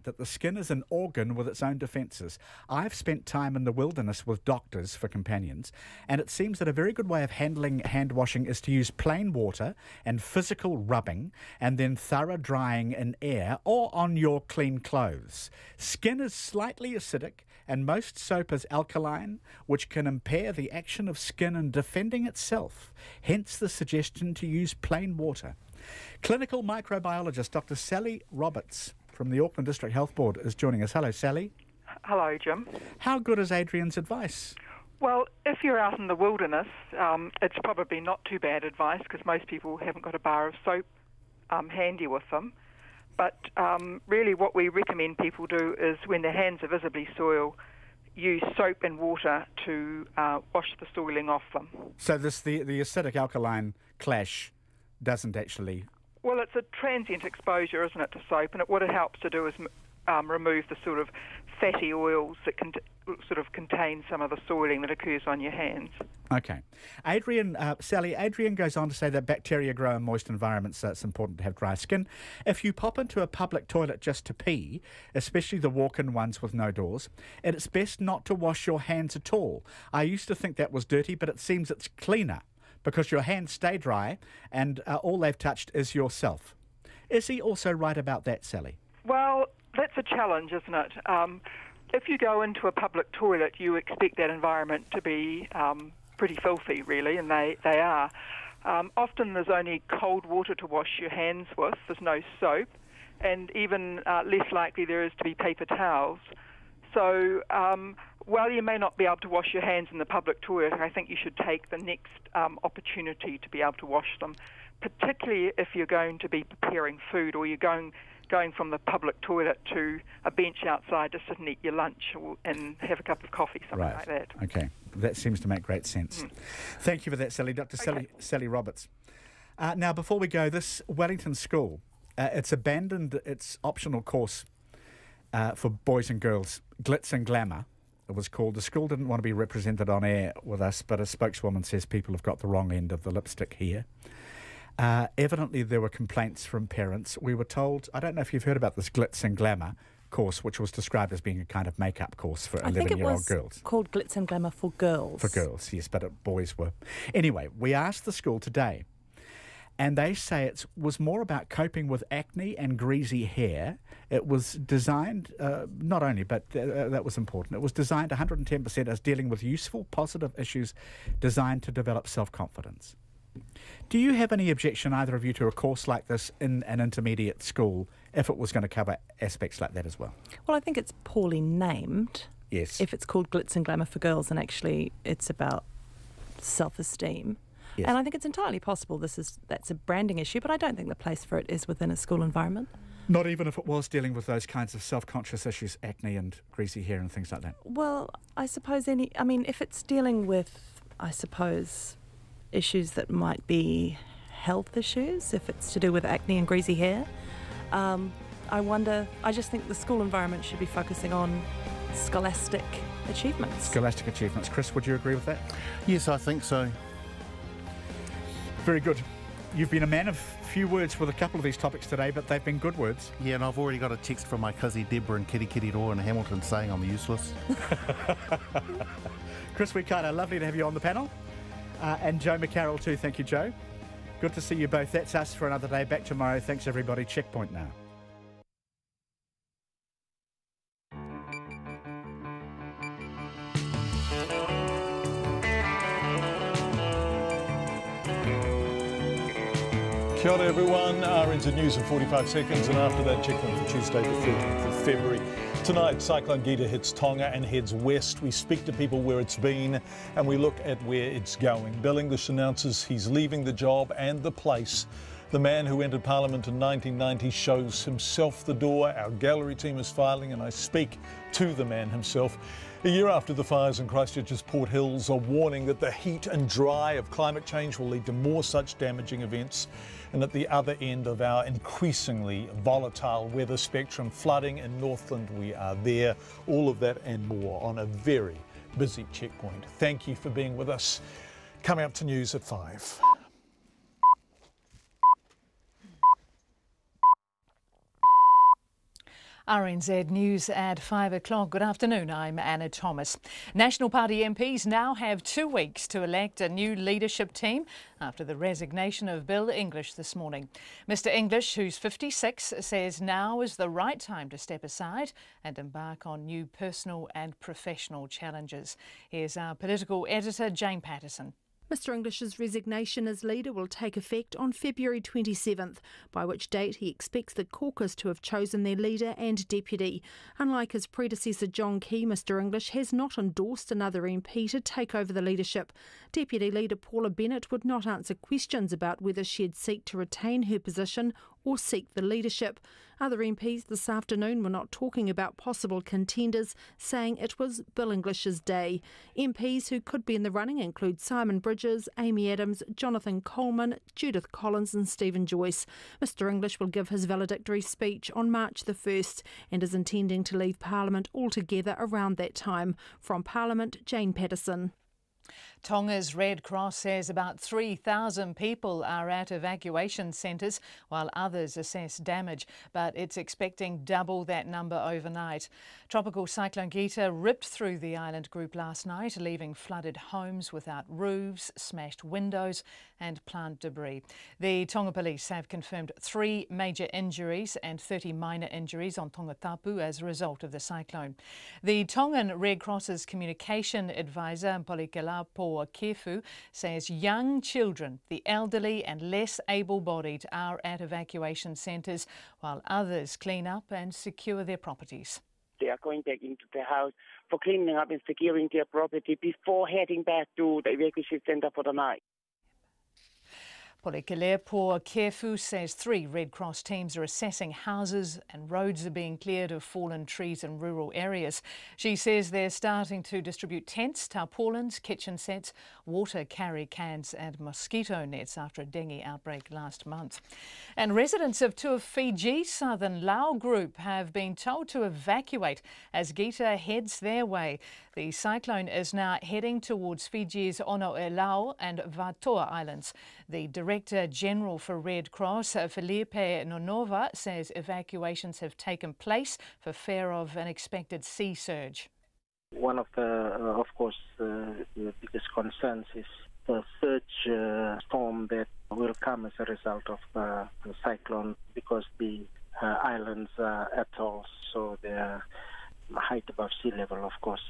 that the skin is an organ with its own defences. I've spent time in the wilderness with doctors for companions, and it seems that a very good way of handling hand washing is to use plain water and physical rubbing, and then thorough drying in air or on your clean clothes. Skin is slightly acidic, and most soap is alkaline, which can impair the action of skin in defending itself. Hence the suggestion to use plain water. Clinical microbiologist Dr. Sally Roberts from the Auckland District Health Board is joining us. Hello, Sally. Hello, Jim. How good is Adrian's advice? Well, if you're out in the wilderness, it's probably not too bad advice because most people haven't got a bar of soap handy with them. But really what we recommend people do is when their hands are visibly soiled, use soap and water to wash the soiling off them. So the acidic alkaline clash doesn't actually... Well, it's a transient exposure, isn't it, to soap, and what it helps to do is remove the sort of fatty oils that can sort of contain some of the soiling that occurs on your hands. Okay. Sally, Adrian goes on to say that bacteria grow in moist environments, so it's important to have dry skin. If you pop into a public toilet just to pee, especially the walk-in ones with no doors, it's best not to wash your hands at all. I used to think that was dirty, but it seems it's cleaner, because your hands stay dry and all they've touched is yourself. Is he also right about that, Sally? Well, that's a challenge, isn't it? If you go into a public toilet, you expect that environment to be pretty filthy, really, and they are. Often there's only cold water to wash your hands with. There's no soap, and even less likely there is to be paper towels. So while you may not be able to wash your hands in the public toilet, I think you should take the next opportunity to be able to wash them, particularly if you're going to be preparing food or you're going from the public toilet to a bench outside to sit and eat your lunch and have a cup of coffee, something like that. Okay, that seems to make great sense. Thank you for that, Sally. Dr. Sally Roberts. Now, before we go, this Wellington school, it's abandoned its optional course for boys and girls, Glitz and Glamour, it was called. The school didn't want to be represented on air with us, but a spokeswoman says people have got the wrong end of the lipstick here. Evidently, there were complaints from parents. We were told, I don't know if you've heard about this Glitz and Glamour course, which was described as being a kind of makeup course for 11-year-old girls. Called Glitz and Glamour for girls. For girls, yes, but boys were. Anyway, we asked the school today, and they say it was more about coping with acne and greasy hair. It was designed, not only, but that was important, it was designed 110% as dealing with useful, positive issues designed to develop self-confidence. Do you have any objection, either of you, to a course like this in an intermediate school if it was going to cover aspects like that as well? Well, I think it's poorly named. Yes. If it's called Glitz and Glamour for girls and actually it's about self-esteem. Yes. And I think it's entirely possible that's a branding issue, but I don't think the place for it is within a school environment. Not even if it was dealing with those kinds of self-conscious issues, acne and greasy hair and things like that? Well, I suppose if it's dealing with, issues that might be health issues, if it's to do with acne and greasy hair, I just think the school environment should be focusing on scholastic achievements. Scholastic achievements. Chris, would you agree with that? Yes, I think so. Very good. You've been a man of few words with a couple of these topics today, but they've been good words. Yeah, and I've already got a text from my cousin Deborah in Kirikiriroa in Hamilton saying I'm useless. Chris Wikata, lovely to have you on the panel. And Joe McCarroll too. Thank you, Joe. Good to see you both. That's us for another day. Back tomorrow. Thanks, everybody. Checkpoint now. Kia ora everyone, RNZ News in 45 seconds, and after that, checkpoint for Tuesday the 13th of February. Tonight, Cyclone Gita hits Tonga and heads west. We speak to people where it's been and we look at where it's going. Bill English announces he's leaving the job and the place. The man who entered Parliament in 1990 shows himself the door. Our gallery team is filing and I speak to the man himself. A year after the fires in Christchurch's Port Hills, a warning that the heat and dry of climate change will lead to more such damaging events. And at the other end of our increasingly volatile weather spectrum, flooding in Northland, we are there. All of that and more on a very busy checkpoint. Thank you for being with us. Coming up to news at 5. RNZ News at 5 o'clock. Good afternoon, I'm Anna Thomas. National Party MPs now have 2 weeks to elect a new leadership team after the resignation of Bill English this morning. Mr English, who's 56, says now is the right time to step aside and embark on new personal and professional challenges. Here's our political editor, Jane Patterson. Mr English's resignation as leader will take effect on February 27th, by which date he expects the caucus to have chosen their leader and deputy. Unlike his predecessor John Key, Mr English has not endorsed another MP to take over the leadership. Deputy Leader Paula Bennett would not answer questions about whether she'd seek to retain her position or seek the leadership. Other MPs this afternoon were not talking about possible contenders, saying it was Bill English's day. MPs who could be in the running include Simon Bridges, Amy Adams, Jonathan Coleman, Judith Collins and Stephen Joyce. Mr English will give his valedictory speech on March the 1st and is intending to leave Parliament altogether around that time. From Parliament, Jane Patterson. Tonga's Red Cross says about 3,000 people are at evacuation centres while others assess damage, but it's expecting double that number overnight. Tropical Cyclone Gita ripped through the island group last night, leaving flooded homes without roofs, smashed windows and plant debris. The Tonga police have confirmed 3 major injuries and 30 minor injuries on Tongatapu as a result of the cyclone. The Tongan Red Cross's communication advisor, Polikelapo Kefu, says young children, the elderly and less able-bodied are at evacuation centres while others clean up and secure their properties. They are going back into the house for cleaning up and securing their property before heading back to the evacuation centre for the night. Polikelepo Kefu says 3 Red Cross teams are assessing houses and roads are being cleared of fallen trees in rural areas. She says they're starting to distribute tents, tarpaulins, kitchen sets, water carry cans and mosquito nets after a dengue outbreak last month. And residents of 2 of Fiji's southern Lau group have been told to evacuate as Gita heads their way. The cyclone is now heading towards Fiji's Onoelau and Vatoa Islands. The Director General for Red Cross, Felipe Nonova, says evacuations have taken place for fear of an expected sea surge. One of the biggest concerns is the surge storm that will come as a result of the cyclone, because the islands are atolls, so they're height above sea level, of course.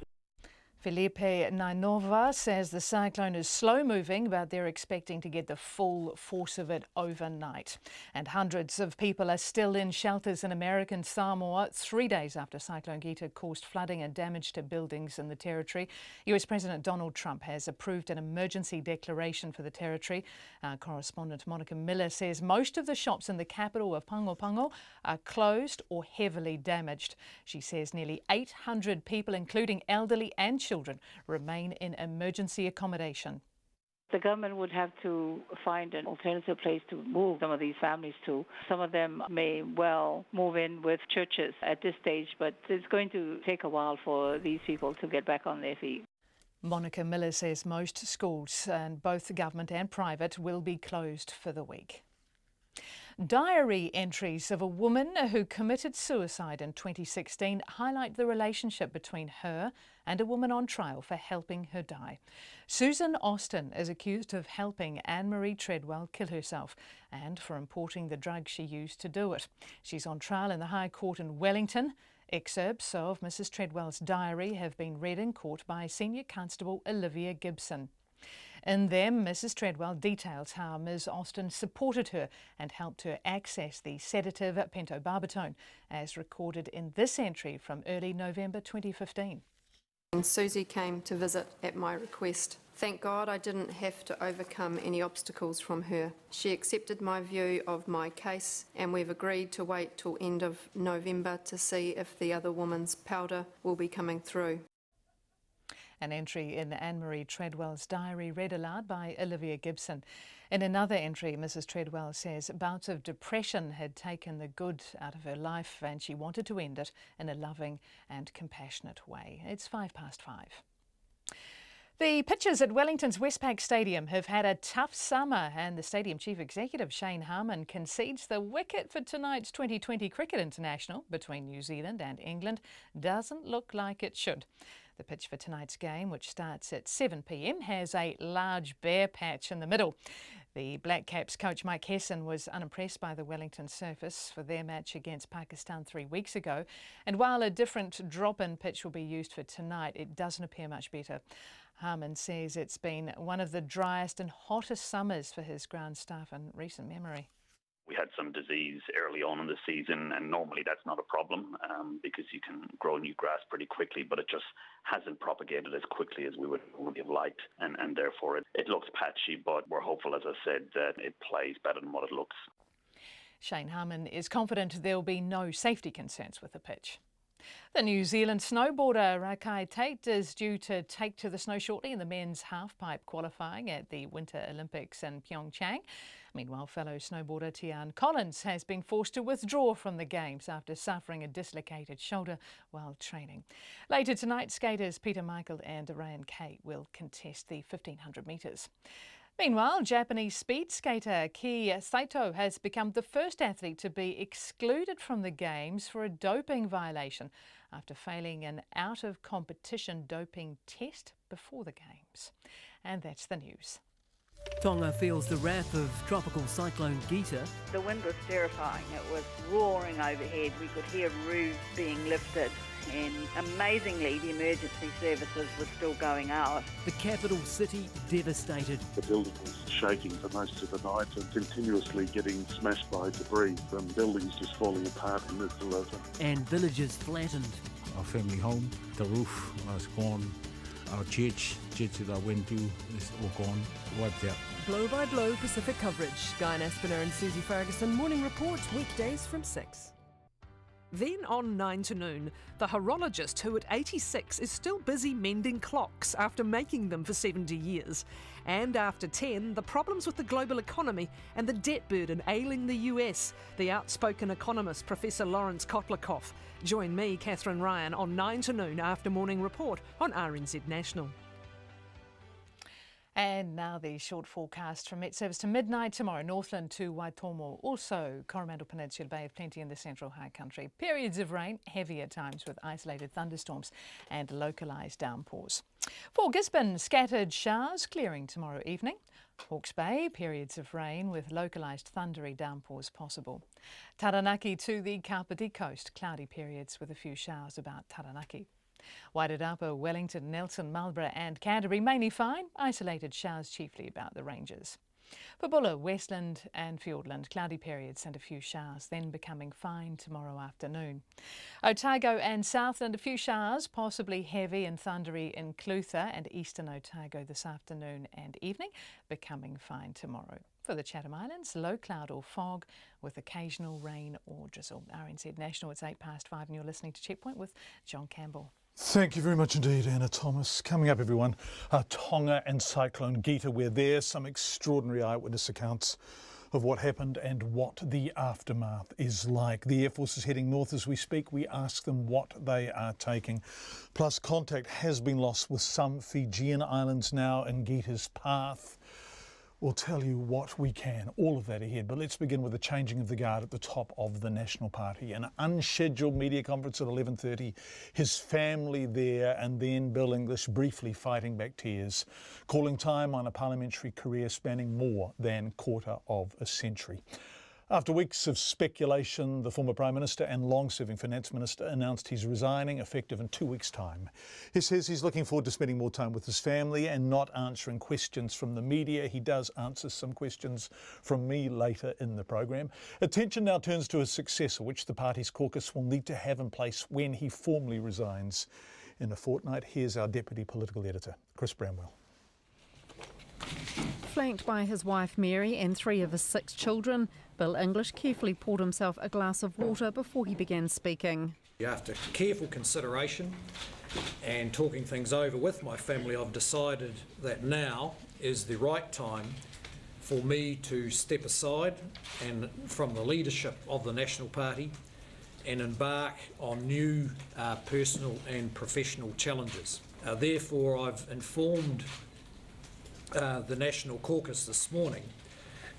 Felipe Nainova says the cyclone is slow moving, but they're expecting to get the full force of it overnight. And hundreds of people are still in shelters in American Samoa 3 days after Cyclone Gita caused flooding and damage to buildings in the territory. US President Donald Trump has approved an emergency declaration for the territory. Our correspondent Monica Miller says most of the shops in the capital of Pago Pago are closed or heavily damaged. She says nearly 800 people, including elderly and children, remain in emergency accommodation. The government would have to find an alternative place to move some of these families to. Some of them may well move in with churches at this stage, but it's going to take a while for these people to get back on their feet. Monica Miller says most schools, and both government and private, will be closed for the week. Diary entries of a woman who committed suicide in 2016 highlight the relationship between her and a woman on trial for helping her die. Susan Austin is accused of helping Anne-Marie Treadwell kill herself and for importing the drug she used to do it. She's on trial in the High Court in Wellington. Excerpts of Mrs. Treadwell's diary have been read in court by Senior Constable Olivia Gibson. In them, Mrs. Treadwell details how Ms. Austin supported her and helped her access the sedative pentobarbital, as recorded in this entry from early November 2015. And Susie came to visit at my request. Thank God I didn't have to overcome any obstacles from her. She accepted my view of my case, and we've agreed to wait till end of November to see if the other woman's powder will be coming through. An entry in Anne-Marie Treadwell's diary read aloud by Olivia Gibson. In another entry, Mrs. Treadwell says bouts of depression had taken the good out of her life and she wanted to end it in a loving and compassionate way. It's 5 past 5. The pitchers at Wellington's Westpac Stadium have had a tough summer, and the stadium chief executive Shane Harman concedes the wicket for tonight's 2020 Cricket International between New Zealand and England doesn't look like it should. The pitch for tonight's game, which starts at 7 p.m, has a large bare patch in the middle. The Black Caps coach Mike Hesson was unimpressed by the Wellington surface for their match against Pakistan 3 weeks ago. And while a different drop-in pitch will be used for tonight, it doesn't appear much better. Harman says it's been one of the driest and hottest summers for his ground staff in recent memory. We had some disease early on in the season, and normally that's not a problem because you can grow new grass pretty quickly, but it just hasn't propagated as quickly as we would have liked, and therefore it looks patchy, but we're hopeful, as I said, that it plays better than what it looks. Shane Harman is confident there will be no safety concerns with the pitch. The New Zealand snowboarder Rakai Tate is due to take to the snow shortly in the men's halfpipe qualifying at the Winter Olympics in Pyeongchang. Meanwhile, fellow snowboarder Tian Collins has been forced to withdraw from the Games after suffering a dislocated shoulder while training. Later tonight, skaters Peter Michael and Ryan Kay will contest the 1500 metres. Meanwhile, Japanese speed skater Ki Saito has become the first athlete to be excluded from the Games for a doping violation after failing an out-of-competition doping test before the Games. And that's the news. Tonga feels the wrath of tropical cyclone Gita. The wind was terrifying. It was roaring overhead. We could hear roofs being lifted, and amazingly the emergency services were still going out. The capital city devastated. The building was shaking for most of the night and continuously getting smashed by debris from buildings just falling apart in the middle of it. And villages flattened. Our family home, the roof was gone. Our church that I went to is all gone, wiped out. Blow by blow Pacific coverage. Guy Aspinall and Susie Ferguson morning report weekdays from 6. Then on 9 to noon, the horologist who at 86 is still busy mending clocks after making them for 70 years. And after 10, the problems with the global economy and the debt burden ailing the US. The outspoken economist Professor Lawrence Kotlikoff. Join me, Catherine Ryan, on 9 to noon after morning report on RNZ National. And now the short forecast from Met Service to midnight tomorrow. Northland to Waitomo, also Coromandel Peninsula, Bay of Plenty in the central high country. Periods of rain, heavy at times with isolated thunderstorms and localised downpours. For Gisborne, scattered showers clearing tomorrow evening. Hawke's Bay, periods of rain with localised thundery downpours possible. Taranaki to the Kapiti coast, cloudy periods with a few showers about Taranaki. Wairarapa, Wellington, Nelson, Marlborough and Canterbury mainly fine, isolated showers chiefly about the ranges. For Buller, Westland and Fiordland, cloudy periods and a few showers, then becoming fine tomorrow afternoon. Otago and Southland, a few showers, possibly heavy and thundery in Clutha and eastern Otago this afternoon and evening, becoming fine tomorrow. For the Chatham Islands, low cloud or fog with occasional rain or drizzle. RNZ National, it's 5:08 and you're listening to Checkpoint with John Campbell. Thank you very much indeed, Anna Thomas. Coming up, everyone, Tonga and Cyclone Gita. We're there. Some extraordinary eyewitness accounts of what happened and what the aftermath is like. The Air Force is heading north as we speak. We ask them what they are taking. Plus, contact has been lost with some Fijian islands now in Gita's path. We'll tell you what we can, all of that ahead. But let's begin with the changing of the guard at the top of the National Party. An unscheduled media conference at 11:30. His family there, and then Bill English briefly fighting back tears, calling time on a parliamentary career spanning more than quarter of a century. After weeks of speculation, the former Prime Minister and long-serving Finance Minister announced he's resigning, effective in 2 weeks' time. He says he's looking forward to spending more time with his family and not answering questions from the media. He does answer some questions from me later in the programme. Attention now turns to his successor, which the party's caucus will need to have in place when he formally resigns in a fortnight. Here's our Deputy Political Editor, Chris Bramwell. Flanked by his wife Mary and 3 of his 6 children, Bill English carefully poured himself a glass of water before he began speaking. After careful consideration and talking things over with my family, I've decided that now is the right time for me to step aside and from the leadership of the National Party and embark on new personal and professional challenges. Therefore, I've informed the National Caucus this morning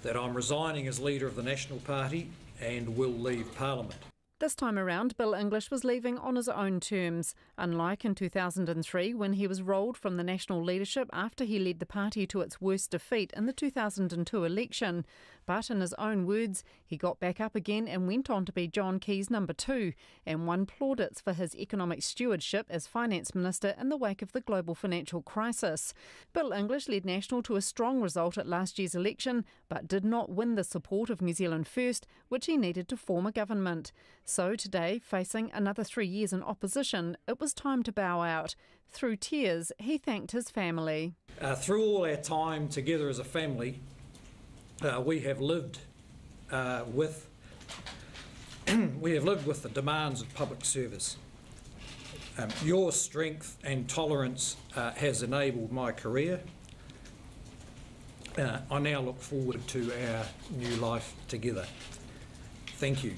that I'm resigning as leader of the National Party and will leave Parliament. This time around, Bill English was leaving on his own terms, unlike in 2003 when he was rolled from the national leadership after he led the party to its worst defeat in the 2002 election. But in his own words, he got back up again and went on to be John Key's number 2 and won plaudits for his economic stewardship as finance minister in the wake of the global financial crisis. Bill English led National to a strong result at last year's election, but did not win the support of New Zealand First, which he needed to form a government. So today, facing another 3 years in opposition, it was time to bow out. Through tears, he thanked his family. Through all our time together as a family, we have lived with the demands of public service. Your strength and tolerance has enabled my career. I now look forward to our new life together. Thank you.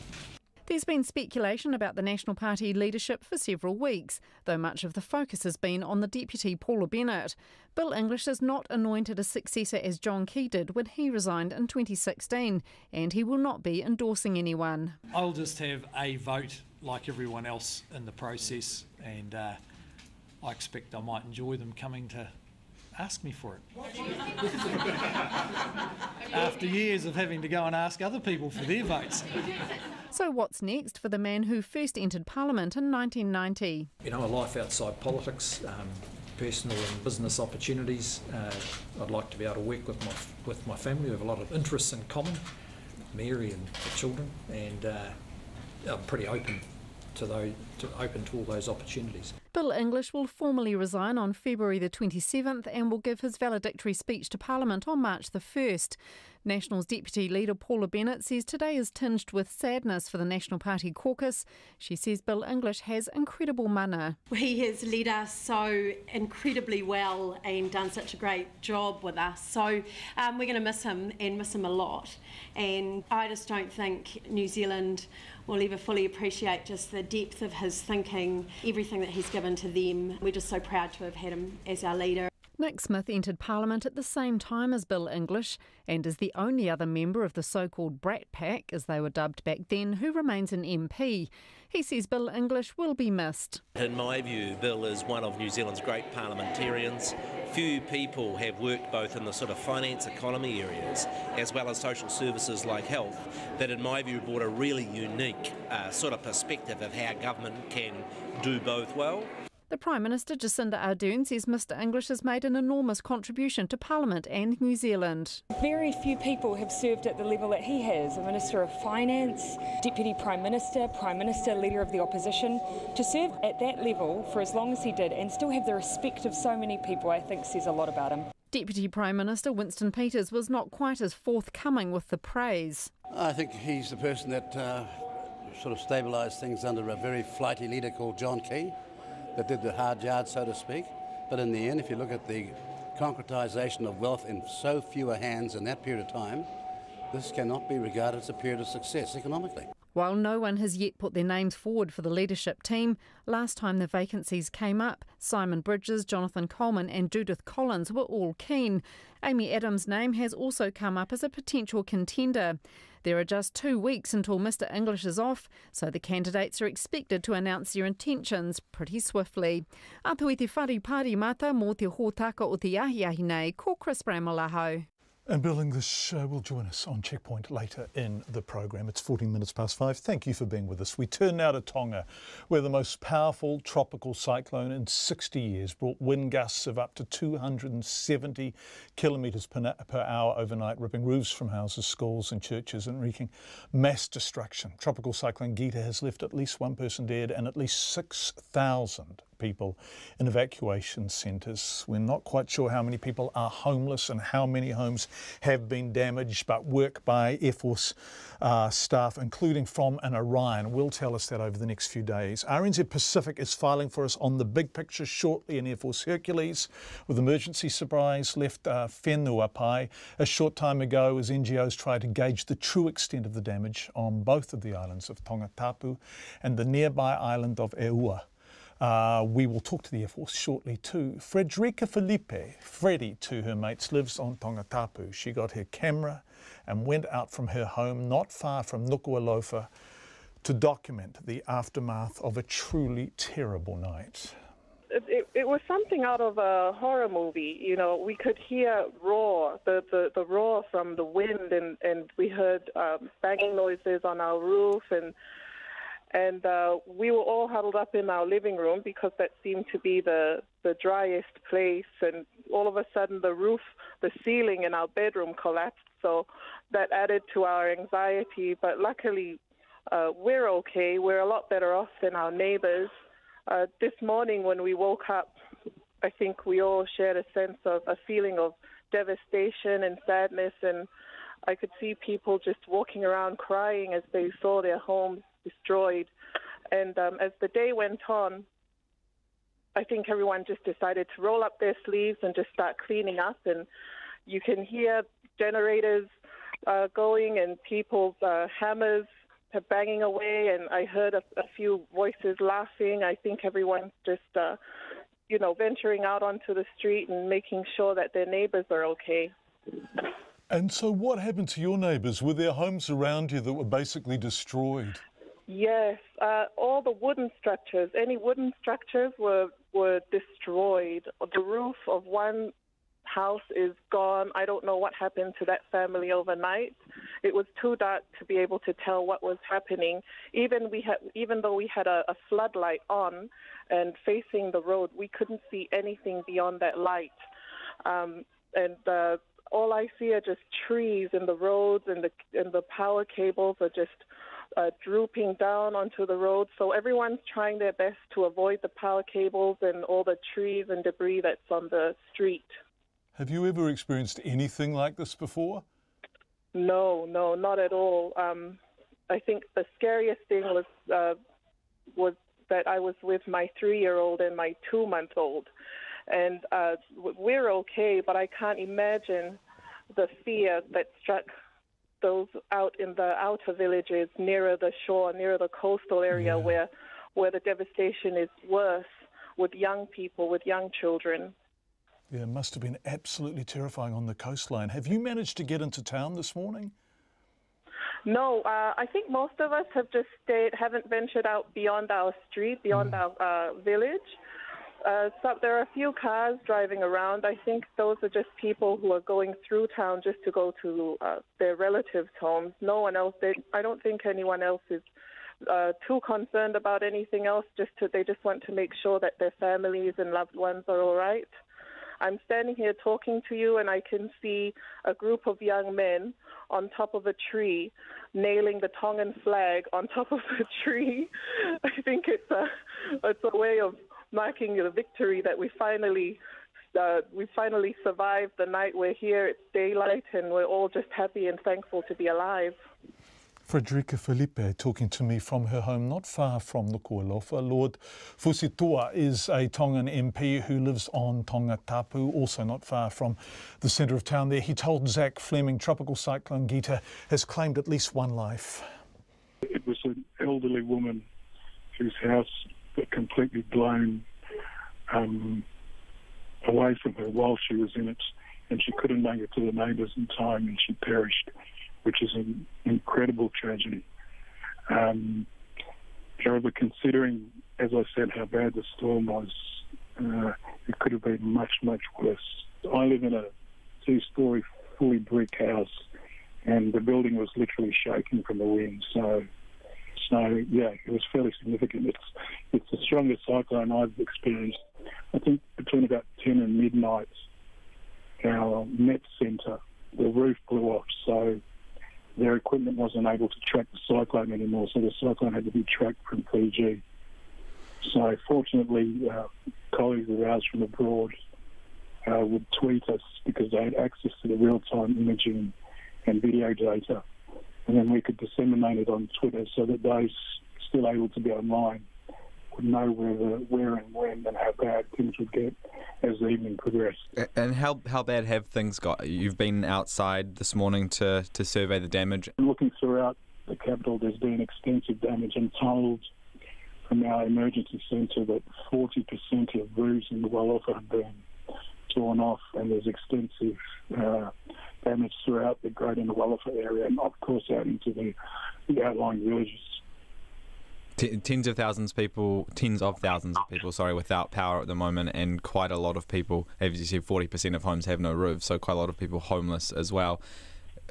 There's been speculation about the National Party leadership for several weeks, though much of the focus has been on the deputy Paula Bennett. Bill English is not anointed a successor as John Key did when he resigned in 2016, and he will not be endorsing anyone. I'll just have a vote like everyone else in the process, and I expect I might enjoy them coming to ask me for it. After years of having to go and ask other people for their votes. So what's next for the man who first entered Parliament in 1990? You know, a life outside politics, personal and business opportunities. I'd like to be able to work with my family. We have a lot of interests in common, Mary and the children, and I'm pretty open to all those opportunities. Bill English will formally resign on February the 27th and will give his valedictory speech to Parliament on March the 1st. National's Deputy Leader Paula Bennett says today is tinged with sadness for the National Party caucus. She says Bill English has incredible mana. He has led us so incredibly well and done such a great job with us. So we're going to miss him and miss him a lot. And I just don't think New Zealand will ever fully appreciate just the depth of his thinking, everything that he's given to them. We're just so proud to have had him as our leader. Nick Smith entered Parliament at the same time as Bill English and is the only other member of the so-called Brat Pack, as they were dubbed back then, who remains an MP. He says Bill English will be missed. In my view, Bill is one of New Zealand's great parliamentarians. Few people have worked both in the sort of finance economy areas as well as social services like health that in my view brought a really unique sort of perspective of how government can do both well. The Prime Minister Jacinda Ardern says Mr English has made an enormous contribution to Parliament and New Zealand. Very few people have served at the level that he has, a Minister of Finance, Deputy Prime Minister, Leader of the Opposition. To serve at that level for as long as he did and still have the respect of so many people, I think says a lot about him. Deputy Prime Minister Winston Peters was not quite as forthcoming with the praise. I think he's the person that sort of stabilised things under a very flighty leader called John Key, that did the hard yard, so to speak. But in the end, if you look at the concretisation of wealth in so fewer hands in that period of time, this cannot be regarded as a period of success economically. While no one has yet put their names forward for the leadership team, last time the vacancies came up, Simon Bridges, Jonathan Coleman and Judith Collins were all keen. Amy Adams' name has also come up as a potential contender. There are just 2 weeks until Mr English is off, so the candidates are expected to announce their intentions pretty swiftly. Ato i te whare pārimata mō te hōtaka o te ahiahi nei, ko Chris Bramalaho. And Bill English will join us on Checkpoint later in the program. It's 14 minutes past 5. Thank you for being with us. We turn now to Tonga, where the most powerful tropical cyclone in 60 years brought wind gusts of up to 270 kilometres per hour overnight, ripping roofs from houses, schools and churches and wreaking mass destruction. Tropical Cyclone Gita has left at least one person dead and at least 6,000 people in evacuation centres. We're not quite sure how many people are homeless and how many homes have been damaged, but work by Air Force staff, including from an Orion, will tell us that over the next few days. RNZ Pacific is filing for us on the big picture shortly in Air Force Hercules, with emergency supplies left whenua pai a short time ago as NGOs try to gauge the true extent of the damage on both of the islands of Tonga Tapu and the nearby island of Eua. We will talk to the Air Force shortly too. Frederica Felipe, Freddie to her mates, lives on Tonga Tapu. She got her camera and went out from her home not far from Nuku'alofa to document the aftermath of a truly terrible night. It was something out of a horror movie. You know, we could hear roar, the roar from the wind, and we heard banging noises on our roof, and we were all huddled up in our living room because that seemed to be the driest place, and all of a sudden the ceiling in our bedroom collapsed, so that added to our anxiety, but luckily we're okay. We're a lot better off than our neighbors. This morning when we woke up, I think we all shared a feeling of devastation and sadness, and I could see people just walking around crying as they saw their homes destroyed. And as the day went on, I think everyone just decided to roll up their sleeves and just start cleaning up, and you can hear generators going and people's hammers banging away, and I heard a few voices laughing. I think everyone's just, venturing out onto the street and making sure that their neighbours are okay. And so what happened to your neighbours? Were there homes around you that were basically destroyed? Yes, all the wooden structures, any wooden structures were destroyed. The roof of one house is gone. I don't know what happened to that family overnight. It was too dark to be able to tell what was happening. Even though we had a floodlight on and facing the road, we couldn't see anything beyond that light. All I see are just trees in the roads, and the power cables are just drooping down onto the road. So everyone's trying their best to avoid the power cables and all the trees and debris that's on the street. Have you ever experienced anything like this before? No, not at all. I think the scariest thing was that I was with my 3-year-old and my 2-month-old. And we're okay, but I can't imagine the fear that struck those out in the outer villages nearer the shore, nearer the coastal area, where the devastation is worse, with young people, with young children. Yeah, it must have been absolutely terrifying on the coastline. Have you managed to get into town this morning? No, I think most of us have just haven't ventured out beyond our street, beyond our village. So there are a few cars driving around. I think those are just people who are going through town just to go to their relatives' homes. No one else. I don't think anyone else is too concerned about anything else. They just want to make sure that their families and loved ones are all right. I'm standing here talking to you, and I can see a group of young men on top of a tree, nailing the Tongan flag on top of the tree. I think it's a way of marking the victory that we finally survived the night. We're here, it's daylight, and we're all just happy and thankful to be alive. Frederica Felipe talking to me from her home not far from Nuku'alofa. Lord Fusitua is a Tongan MP who lives on Tonga Tapu, also not far from the centre of town there. He told Zach Fleming Tropical Cyclone Gita has claimed at least one life. It was an elderly woman whose house got completely blown away from her while she was in it, and she couldn't make it to the neighbours in time, and she perished, which is an incredible tragedy. However, considering, as I said, how bad the storm was, it could have been much, much worse. I live in a 2-storey, fully brick house, and the building was literally shaking from the wind. So yeah, it was fairly significant. It's the strongest cyclone I've experienced. I think between about 10 and midnight, our Met Centre, the roof blew off, so their equipment wasn't able to track the cyclone anymore, so the cyclone had to be tracked from Fiji. So fortunately, colleagues of ours from abroad would tweet us because they had access to the real-time imaging and video data, and then we could disseminate it on Twitter so that those still able to be online would know where and when and how bad things would get as the evening progressed. And how bad have things got? You've been outside this morning to survey the damage. Looking throughout the capital, there's been extensive damage. I'm told from our emergency centre that 40% of roofs in the Wailofa have been torn off, and there's extensive damage throughout the Greater Wailofa area, and of course out into the outlying villages. Tens of thousands of people, without power at the moment, and quite a lot of people, as you said, 40% of homes have no roofs, so quite a lot of people homeless as well.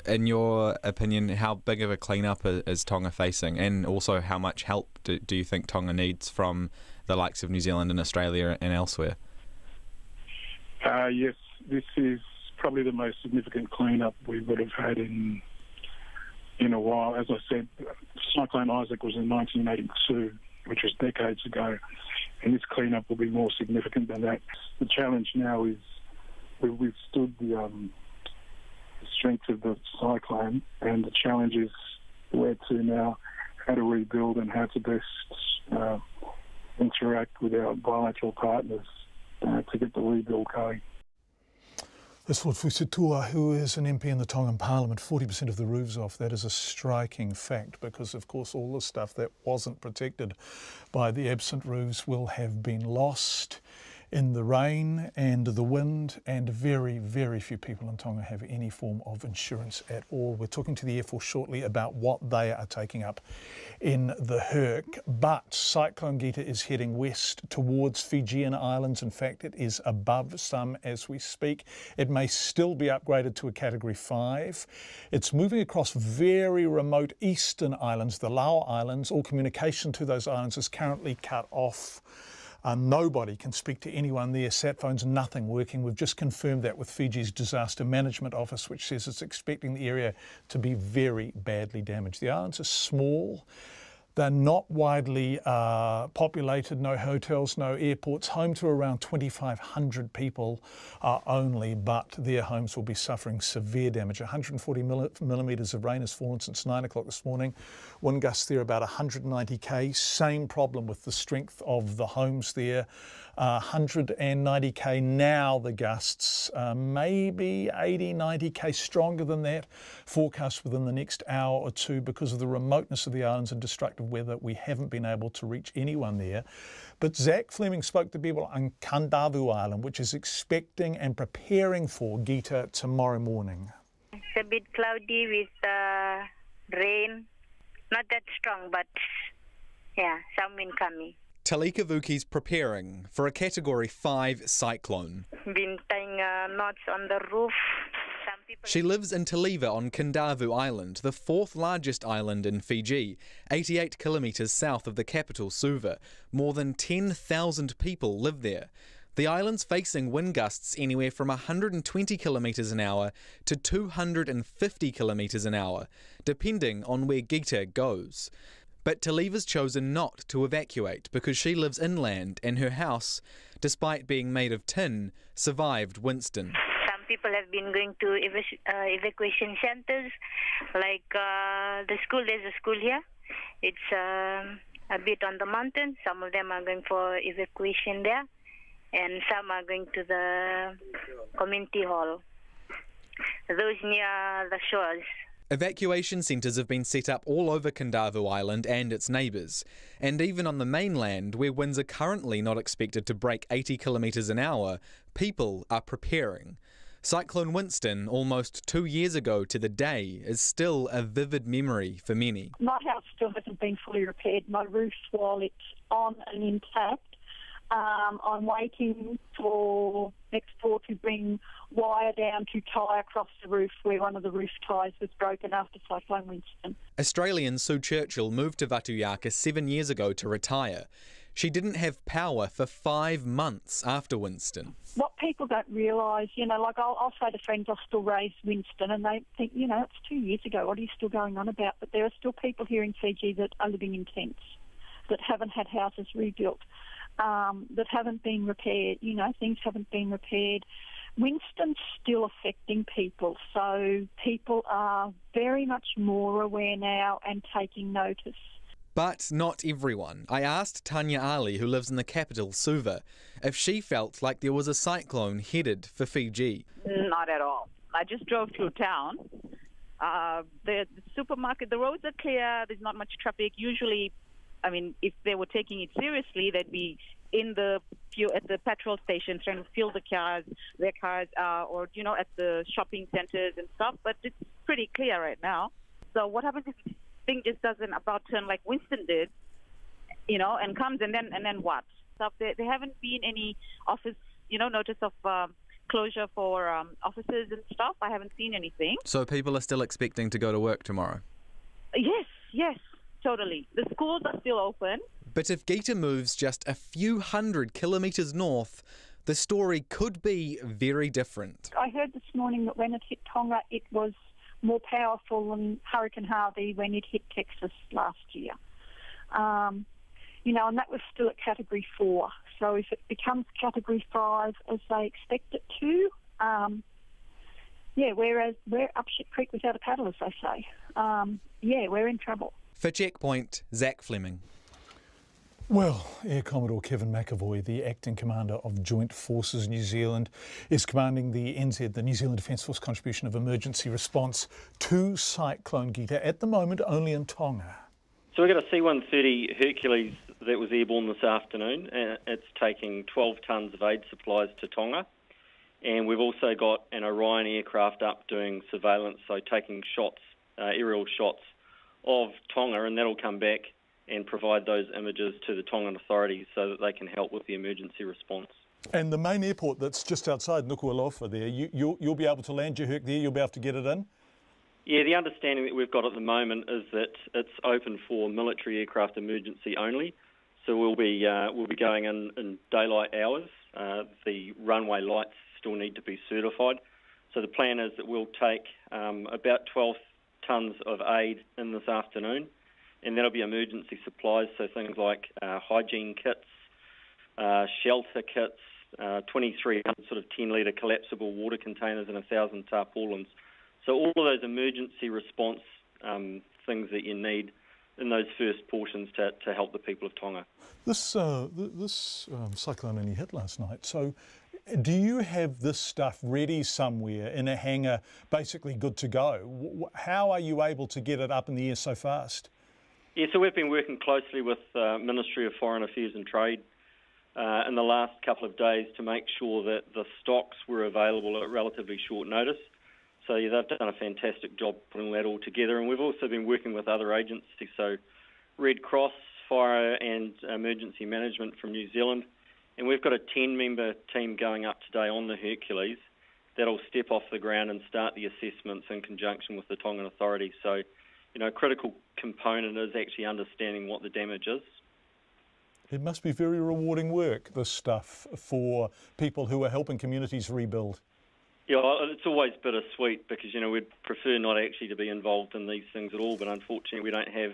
In your opinion, how big of a clean-up is Tonga facing, and also how much help do you think Tonga needs from the likes of New Zealand and Australia and elsewhere? Yes, this is probably the most significant clean-up we would have had in a while. As I said, Cyclone Isaac was in 1982, which was decades ago, and this clean-up will be more significant than that. The challenge now is we've stood the strength of the cyclone, and the challenge is where to now, how to rebuild and how to best interact with our bilateral partners to get the rebuild going. That's Lord Fusitua, who is an MP in the Tongan Parliament. 40% of the roofs off. That is a striking fact because, of course, all the stuff that wasn't protected by the absent roofs will have been lost in the rain and the wind, and very, very few people in Tonga have any form of insurance at all. We're talking to the Air Force shortly about what they are taking up in the Herc. But Cyclone Gita is heading west towards Fijian Islands. In fact, it is above some as we speak. It may still be upgraded to a Category 5. It's moving across very remote eastern islands, the Lau Islands. All communication to those islands is currently cut off. Nobody can speak to anyone there. Sat phones, nothing working. We've just confirmed that with Fiji's Disaster Management Office, which says it's expecting the area to be very badly damaged. The islands are small. They're not widely populated, no hotels, no airports, home to around 2,500 people only, but their homes will be suffering severe damage. 140 millimetres of rain has fallen since 9 o'clock this morning. Wind gusts there about 190 k's. Same problem with the strength of the homes there. 190 k now, the gusts, maybe 80, 90 k stronger than that. Forecast within the next hour or two because of the remoteness of the islands and destructive weather. We haven't been able to reach anyone there. But Zach Fleming spoke to people on Kandavu Island, which is expecting and preparing for Gita tomorrow morning. It's a bit cloudy with rain. Not that strong, but yeah, some wind coming. Talika Vuki's preparing for a Category 5 cyclone. Been tying knots on the roof. She lives in Taliva on Kandavu Island, the fourth largest island in Fiji, 88 kilometres south of the capital, Suva. More than 10,000 people live there. The island's facing wind gusts anywhere from 120 kilometres an hour to 250 kilometres an hour, depending on where Gita goes. But Taliva's chosen not to evacuate because she lives inland and her house, despite being made of tin, survived Winston. Some people have been going to evacuation centres, like the school. There's a school here. It's a bit on the mountain. Some of them are going for evacuation there, and some are going to the community hall, those near the shores. Evacuation centres have been set up all over Kandavu Island and its neighbours, and even on the mainland, where winds are currently not expected to break 80 kilometres an hour, people are preparing. Cyclone Winston, almost 2 years ago to the day, is still a vivid memory for many. My house still hasn't been fully repaired. My roof, while it's on and intact, I'm waiting for next door to bring wire down to tie across the roof where one of the roof ties was broken after Cyclone Winston. Australian Sue Churchill moved to Vatuyaka 7 years ago to retire. She didn't have power for 5 months after Winston. What people don't realise, like I'll say to friends, I still raise Winston, and they think, it's 2 years ago, what are you still going on about? But there are still people here in Fiji that are living in tents, that haven't had houses rebuilt, that haven't been repaired, things haven't been repaired. Winston's still affecting people, so people are very much more aware now and taking notice. But not everyone. I asked Tanya Ali, who lives in the capital, Suva, if she felt like there was a cyclone headed for Fiji. Not at all. I just drove through town. The supermarket, the roads are clear, there's not much traffic. Usually I mean, if they were taking it seriously, they'd be at the petrol stations trying to fuel their cars, or at the shopping centers and stuff. But it's pretty clear right now. So what happens if this thing just doesn't about turn like Winston did, and comes and then what? So there haven't been any office, notice of closure for offices and stuff. I haven't seen anything. So people are still expecting to go to work tomorrow? Yes, totally. The schools are still open. But if Gita moves just a few hundred kilometres north, the story could be very different. I heard this morning that when it hit Tonga, it was more powerful than Hurricane Harvey when it hit Texas last year. And that was still at Category 4. So if it becomes Category 5, as they expect it to, whereas we're up shit creek without a paddle, as they say, we're in trouble. For Checkpoint, Zach Fleming. Well, Air Commodore Kevin McAvoy, the Acting Commander of Joint Forces New Zealand, is commanding the NZ, the New Zealand Defence Force contribution of emergency response to Cyclone Gita, at the moment only in Tonga. So we've got a C-130 Hercules that was airborne this afternoon. It's taking 12 tonnes of aid supplies to Tonga. And we've also got an Orion aircraft up doing surveillance, so taking shots, aerial shots of Tonga, and that'll come back and provide those images to the Tongan authorities so that they can help with the emergency response. And the main airport that's just outside Nuku'alofa there, you'll be able to land your Herc there, you'll be able to get it in? Yeah, the understanding that we've got at the moment is that it's open for military aircraft emergency only. So we'll be going in daylight hours. The runway lights still need to be certified. So the plan is that we'll take about 12 tonnes of aid in this afternoon, and that'll be emergency supplies, so things like hygiene kits, shelter kits, 2,300 sort of 10-litre collapsible water containers and 1,000 tarpaulins. So all of those emergency response things that you need in those first portions to help the people of Tonga. This cyclone only hit last night, so do you have this stuff ready somewhere in a hangar, basically good to go? How are you able to get it up in the air so fast? Yeah, so we've been working closely with Ministry of Foreign Affairs and Trade in the last couple of days to make sure that the stocks were available at relatively short notice. So yeah, they've done a fantastic job putting that all together. And we've also been working with other agencies, so Red Cross, Fire and Emergency Management from New Zealand. And we've got a 10-member team going up today on the Hercules that'll step off the ground and start the assessments in conjunction with the Tongan authorities. So, a critical component is actually understanding what the damage is. It must be very rewarding work, this stuff, for people who are helping communities rebuild. Yeah, it's always bittersweet because, we'd prefer not actually to be involved in these things at all, but unfortunately we don't have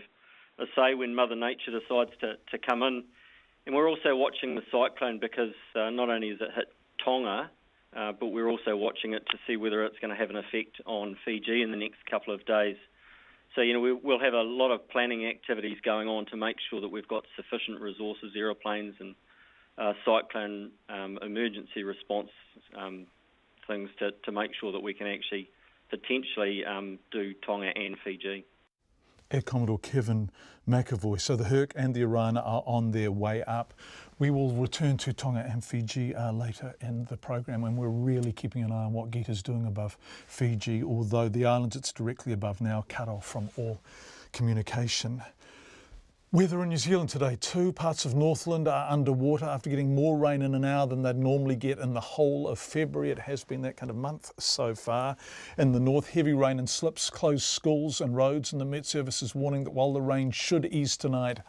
a say when Mother Nature decides to come in. And we're also watching the cyclone because not only has it hit Tonga, but we're also watching it to see whether it's going to have an effect on Fiji in the next couple of days. So, we'll have a lot of planning activities going on to make sure that we've got sufficient resources, aeroplanes and cyclone emergency response things to make sure that we can actually potentially do Tonga and Fiji. Air Commodore Kevin McAvoy. So the Herc and the Orion are on their way up. We will return to Tonga and Fiji later in the program, and we're really keeping an eye on what Gita's doing above Fiji, although the islands it's directly above now cut off from all communication. Weather in New Zealand today too. Parts of Northland are underwater after getting more rain in an hour than they'd normally get in the whole of February. It has been that kind of month so far. In the north, heavy rain and slips closed schools and roads, and the Met Service is warning that while the rain should ease tonight,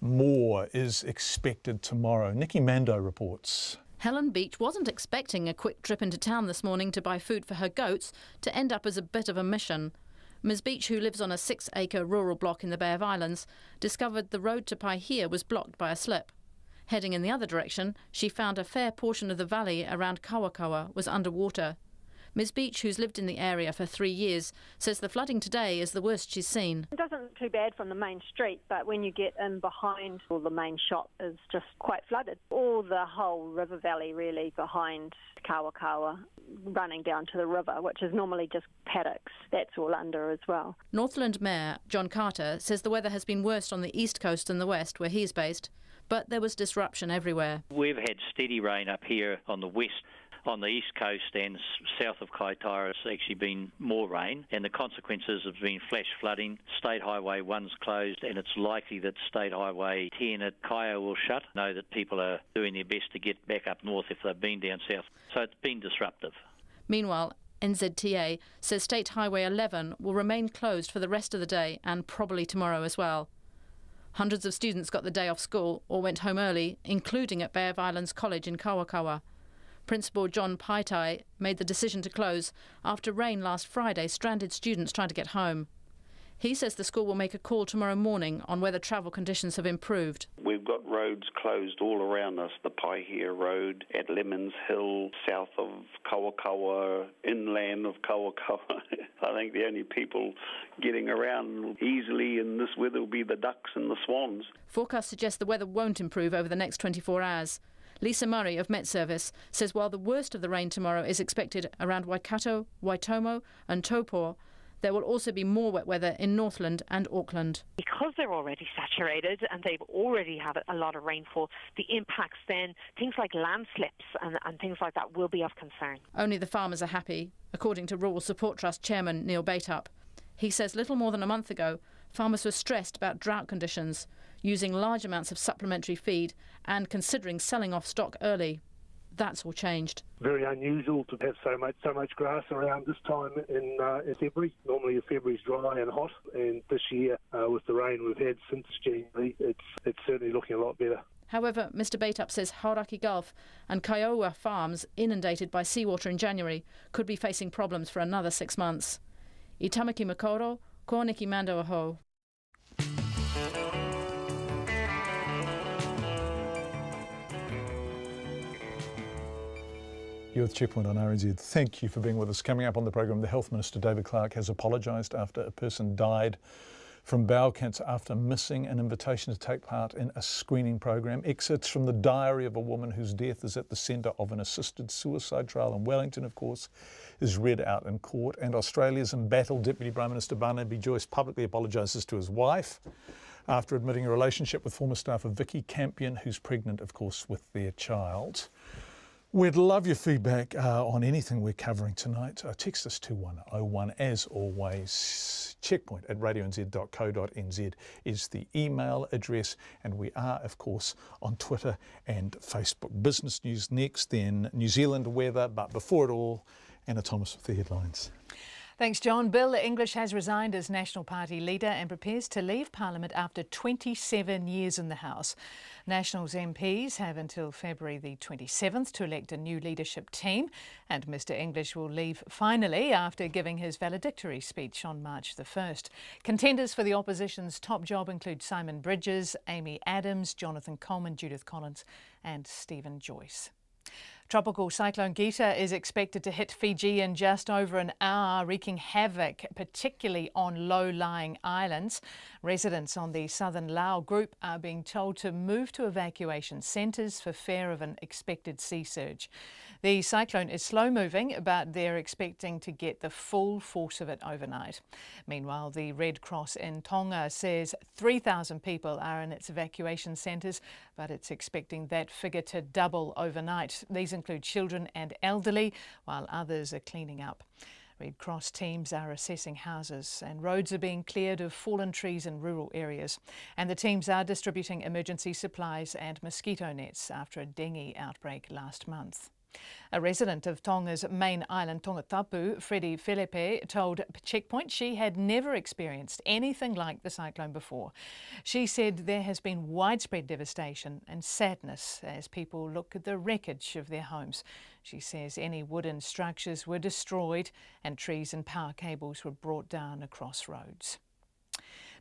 more is expected tomorrow. Nikki Mando reports. Helen Beach wasn't expecting a quick trip into town this morning to buy food for her goats to end up as a bit of a mission. Ms Beach, who lives on a 6-acre rural block in the Bay of Islands, discovered the road to Paihia was blocked by a slip. Heading in the other direction, she found a fair portion of the valley around Kawakawa was underwater. Ms Beach, who's lived in the area for 3 years, says the flooding today is the worst she's seen. It doesn't look too bad from the main street, but when you get in behind, all the main shop is just quite flooded. All the whole river valley really behind Kawakawa, running down to the river, which is normally just paddocks, that's all under as well. Northland Mayor John Carter says the weather has been worse on the east coast than the west, where he's based, but there was disruption everywhere. We've had steady rain up here on the west. On the east coast and south of Kaitaia, it's actually been more rain, and the consequences have been flash flooding. State Highway 1's closed, and it's likely that State Highway 10 at Kaia will shut. I know that people are doing their best to get back up north if they've been down south, so it's been disruptive. Meanwhile, NZTA says State Highway 11 will remain closed for the rest of the day and probably tomorrow as well. Hundreds of students got the day off school or went home early, including at Bay of Islands College in Kawakawa. Principal John Paitai made the decision to close after rain last Friday stranded students trying to get home. He says the school will make a call tomorrow morning on whether travel conditions have improved. We've got roads closed all around us, the Paihia Road at Lemons Hill, south of Kawakawa, inland of Kawakawa. I think the only people getting around easily in this weather will be the ducks and the swans. Forecasts suggest the weather won't improve over the next 24 hours. Lisa Murray of Met Service says while the worst of the rain tomorrow is expected around Waikato, Waitomo and Taupo, there will also be more wet weather in Northland and Auckland. Because they're already saturated and they've already had a lot of rainfall, the impacts then, things like landslips and things like that will be of concern. Only the farmers are happy, according to Rural Support Trust Chairman Neil Baitup. He says little more than a month ago, farmers were stressed about drought conditions, using large amounts of supplementary feed and considering selling off stock early. That's all changed. Very unusual to have so much grass around this time in February. Normally February's dry and hot, and this year with the rain we've had since January, it's certainly looking a lot better. However, Mr Baitup says Hauraki Gulf and Kiowa farms inundated by seawater in January could be facing problems for another 6 months. I Tamaki Makoro, ko Niki Mando aho. You're with Checkpoint on RNZ. Thank you for being with us. Coming up on the program, the Health Minister David Clark has apologised after a person died from bowel cancer after missing an invitation to take part in a screening program. Excerpts from the diary of a woman whose death is at the centre of an assisted suicide trial in Wellington, of course, is read out in court. And Australia's embattled Deputy Prime Minister Barnaby Joyce publicly apologises to his wife after admitting a relationship with former staffer Vicky Campion, who's pregnant, of course, with their child. We'd love your feedback on anything we're covering tonight. Text us 2101. As always, checkpoint@radionz.co.nz is the email address, and we are, of course, on Twitter and Facebook. Business news next, then New Zealand weather, but before it all, Anna Thomas with the headlines. Thanks, John. Bill English has resigned as National Party leader and prepares to leave Parliament after 27 years in the House. Nationals MPs have until February the 27th to elect a new leadership team, and Mr English will leave finally after giving his valedictory speech on March the 1st. Contenders for the opposition's top job include Simon Bridges, Amy Adams, Jonathan Coleman, Judith Collins and Stephen Joyce. Tropical Cyclone Gita is expected to hit Fiji in just over an hour, wreaking havoc, particularly on low-lying islands. Residents on the southern Lau group are being told to move to evacuation centres for fear of an expected sea surge. The cyclone is slow-moving, but they're expecting to get the full force of it overnight. Meanwhile, the Red Cross in Tonga says 3,000 people are in its evacuation centres, but it's expecting that figure to double overnight. These include children and elderly, while others are cleaning up. Red Cross teams are assessing houses and roads are being cleared of fallen trees in rural areas. And the teams are distributing emergency supplies and mosquito nets after a dengue outbreak last month. A resident of Tonga's main island, Tongatapu, Freddie Felipe, told Checkpoint she had never experienced anything like the cyclone before. She said there has been widespread devastation and sadness as people look at the wreckage of their homes. She says any wooden structures were destroyed and trees and power cables were brought down across roads.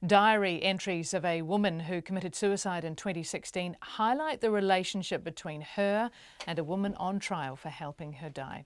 Diary entries of a woman who committed suicide in 2016 highlight the relationship between her and a woman on trial for helping her die.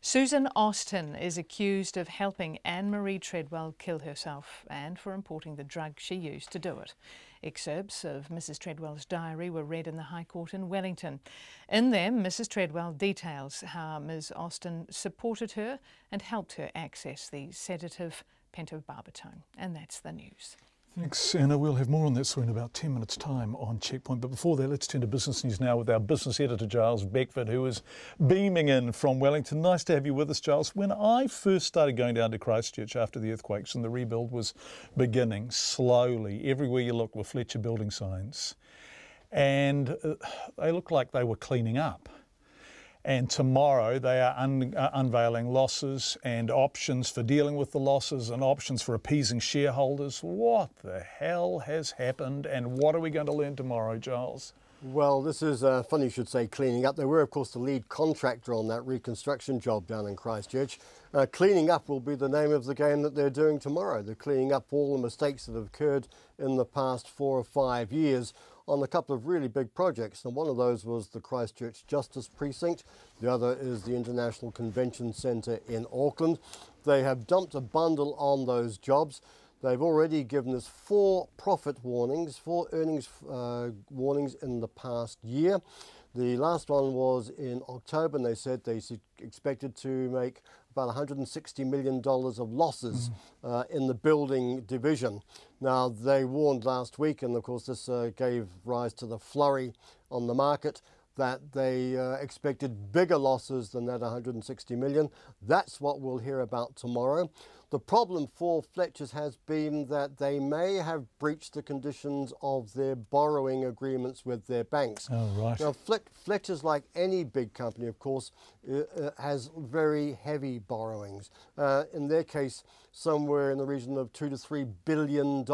Susan Austin is accused of helping Anne-Marie Treadwell kill herself and for importing the drug she used to do it. Excerpts of Mrs. Treadwell's diary were read in the High Court in Wellington. In them, Mrs. Treadwell details how Ms. Austin supported her and helped her access the sedative pentobarbital. And that's the news. Thanks, Anna. We'll have more on that story in about 10 minutes' time on Checkpoint. But before that, let's turn to business news now with our business editor, Giles Beckford, who is beaming in from Wellington. Nice to have you with us, Giles. When I first started going down to Christchurch after the earthquakes and the rebuild was beginning slowly, everywhere you looked were Fletcher building signs. And they looked like they were cleaning up. And tomorrow they are unveiling losses and options for dealing with the losses and options for appeasing shareholders. What the hell has happened and what are we going to learn tomorrow, Giles? Well, this is funny you should say cleaning up. They were, of course, the lead contractor on that reconstruction job down in Christchurch. Cleaning up will be the name of the game that they're doing tomorrow. They're cleaning up all the mistakes that have occurred in the past 4 or 5 years on a couple of really big projects. And one of those was the Christchurch Justice Precinct. The other is the International Convention Centre in Auckland. They have dumped a bundle on those jobs. They've already given us 4 profit warnings, 4 earnings warnings in the past year. The last one was in October, and they said they expected to make about $160 million of losses in the building division. Now, they warned last week, and of course this gave rise to the flurry on the market, that they expected bigger losses than that $160 million. That's what we'll hear about tomorrow. The problem for Fletcher's has been that they may have breached the conditions of their borrowing agreements with their banks. Oh, right. Now, Fletcher's, like any big company, of course, has very heavy borrowings. In their case, somewhere in the region of $2 to $3 billion.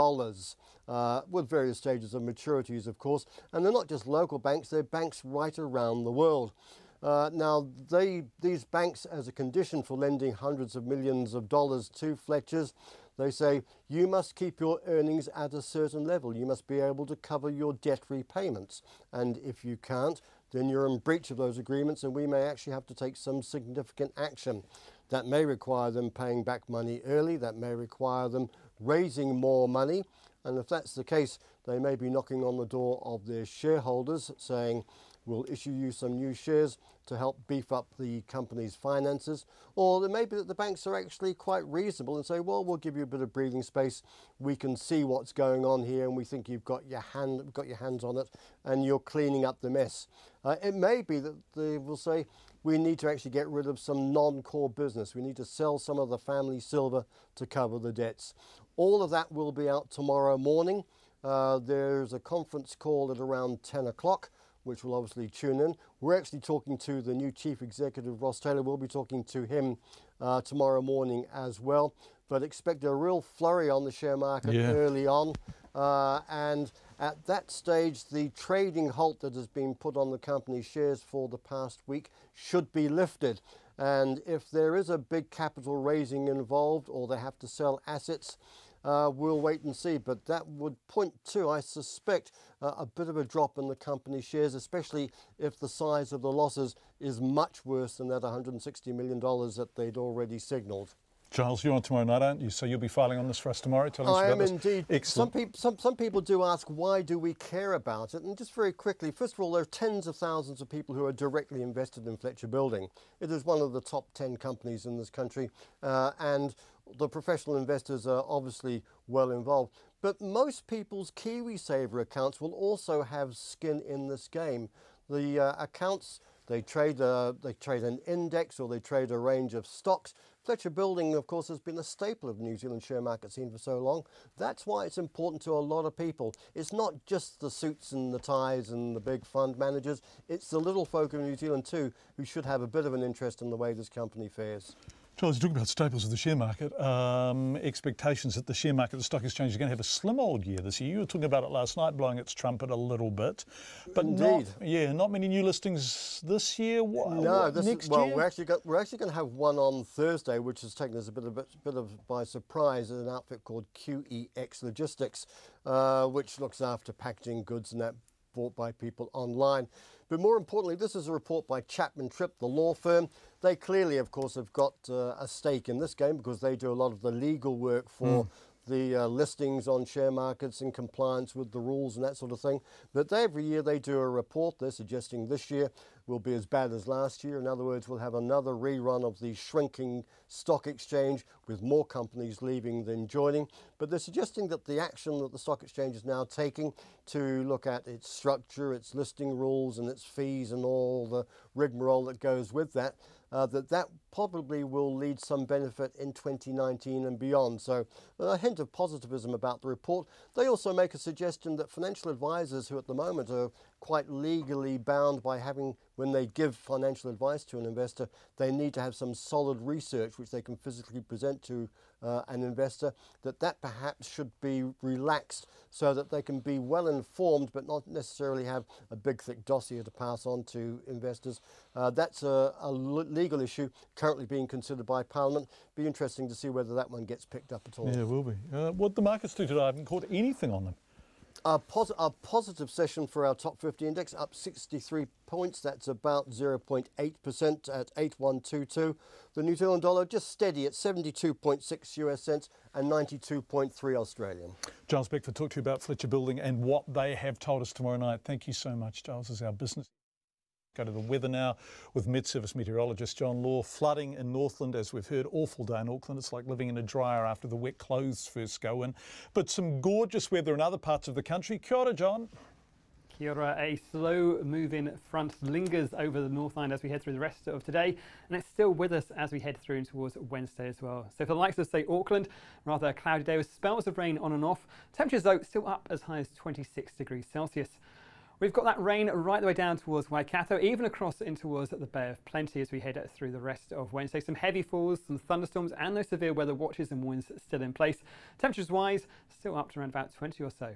With various stages of maturities, of course. And they're not just local banks, they're banks right around the world. Now, these banks, as a condition for lending hundreds of millions of dollars to Fletcher's, they say, you must keep your earnings at a certain level. You must be able to cover your debt repayments. And if you can't, then you're in breach of those agreements, and we may actually have to take some significant action. That may require them paying back money early. That may require them raising more money. And if that's the case, they may be knocking on the door of their shareholders saying, we'll issue you some new shares to help beef up the company's finances. Or it may be that the banks are actually quite reasonable and say, well, we'll give you a bit of breathing space. We can see what's going on here, and we think you've got your hands on it and you're cleaning up the mess. It may be that they will say, we need to actually get rid of some non-core business. We need to sell some of the family silver to cover the debts. All of that will be out tomorrow morning. There's a conference call at around 10 o'clock, which will obviously tune in. We're actually talking to the new Chief Executive, Ross Taylor. We'll be talking to him tomorrow morning as well. But expect a real flurry on the share market early on. And at that stage, the trading halt that has been put on the company's shares for the past week should be lifted. And if there is a big capital raising involved, or they have to sell assets, we'll wait and see. But that would point to, I suspect, a bit of a drop in the company shares, especially if the size of the losses is much worse than that $160 million that they'd already signalled. Giles, you're on tomorrow night, aren't you? So you'll be filing on this for us tomorrow? Tell us about this. I am indeed. Excellent. Some people do ask, why do we care about it? And just very quickly, first of all, there are tens of thousands of people who are directly invested in Fletcher Building. It is one of the top 10 companies in this country, and the professional investors are obviously well involved. But most people's KiwiSaver accounts will also have skin in this game. The accounts, they trade an index, or they trade a range of stocks. Fletcher Building, of course, has been a staple of the New Zealand share market scene for so long. That's why it's important to a lot of people. It's not just the suits and the ties and the big fund managers. It's the little folk in New Zealand too who should have a bit of an interest in the way this company fares. Charles, talking about staples of the share market, expectations that the share market, the stock exchange, is going to have a slim old year this year. You were talking about it last night, blowing its trumpet a little bit, but Indeed. not many new listings this year. No, next year? we're actually going to have one on Thursday, which has taken us a bit of by surprise. An outfit called QEX Logistics, which looks after packaging goods and that bought by people online. But more importantly, this is a report by Chapman Tripp, the law firm. They clearly, of course, have got a stake in this game because they do a lot of the legal work for the listings on share markets in compliance with the rules and that sort of thing. But every year they do a report. They're suggesting this year will be as bad as last year. In other words, we'll have another rerun of the shrinking stock exchange with more companies leaving than joining. But they're suggesting that the action that the stock exchange is now taking to look at its structure, its listing rules and its fees and all the rigmarole that goes with that, that probably will lead some benefit in 2019 and beyond. So a hint of positivism about the report. They also make a suggestion that financial advisors who at the moment are quite legally bound by having, when they give financial advice to an investor, they need to have some solid research which they can physically present to an investor, that perhaps should be relaxed so that they can be well informed but not necessarily have a big thick dossier to pass on to investors. That's a legal issue currently being considered by Parliament. Be interesting to see whether that one gets picked up at all. Yeah, it will be. What the markets do today, I haven't caught anything on them. A positive session for our top 50 index, up 63 points. That's about 0.8% at 8122. The New Zealand dollar just steady at 72.6 US cents and 92.3 Australian. Giles Beckford talked to you about Fletcher Building and what they have told us tomorrow night. Thank you so much, Giles. This is our business. Go to the weather now with Met Service meteorologist John Law. Flooding in Northland, as we've heard, awful day in Auckland. It's like living in a dryer after the wet clothes first go in. But some gorgeous weather in other parts of the country. Kia ora, John. Kia ora. A slow move-in front lingers over the Northland as we head through the rest of today, and it's still with us as we head through towards Wednesday as well. So for the likes of, say, Auckland, rather a cloudy day with spells of rain on and off. Temperatures, though, still up as high as 26 degrees Celsius. We've got that rain right the way down towards Waikato, even across in towards the Bay of Plenty as we head through the rest of Wednesday. Some heavy falls, some thunderstorms and those severe weather watches and warnings still in place. Temperatures-wise, still up to around about 20 or so.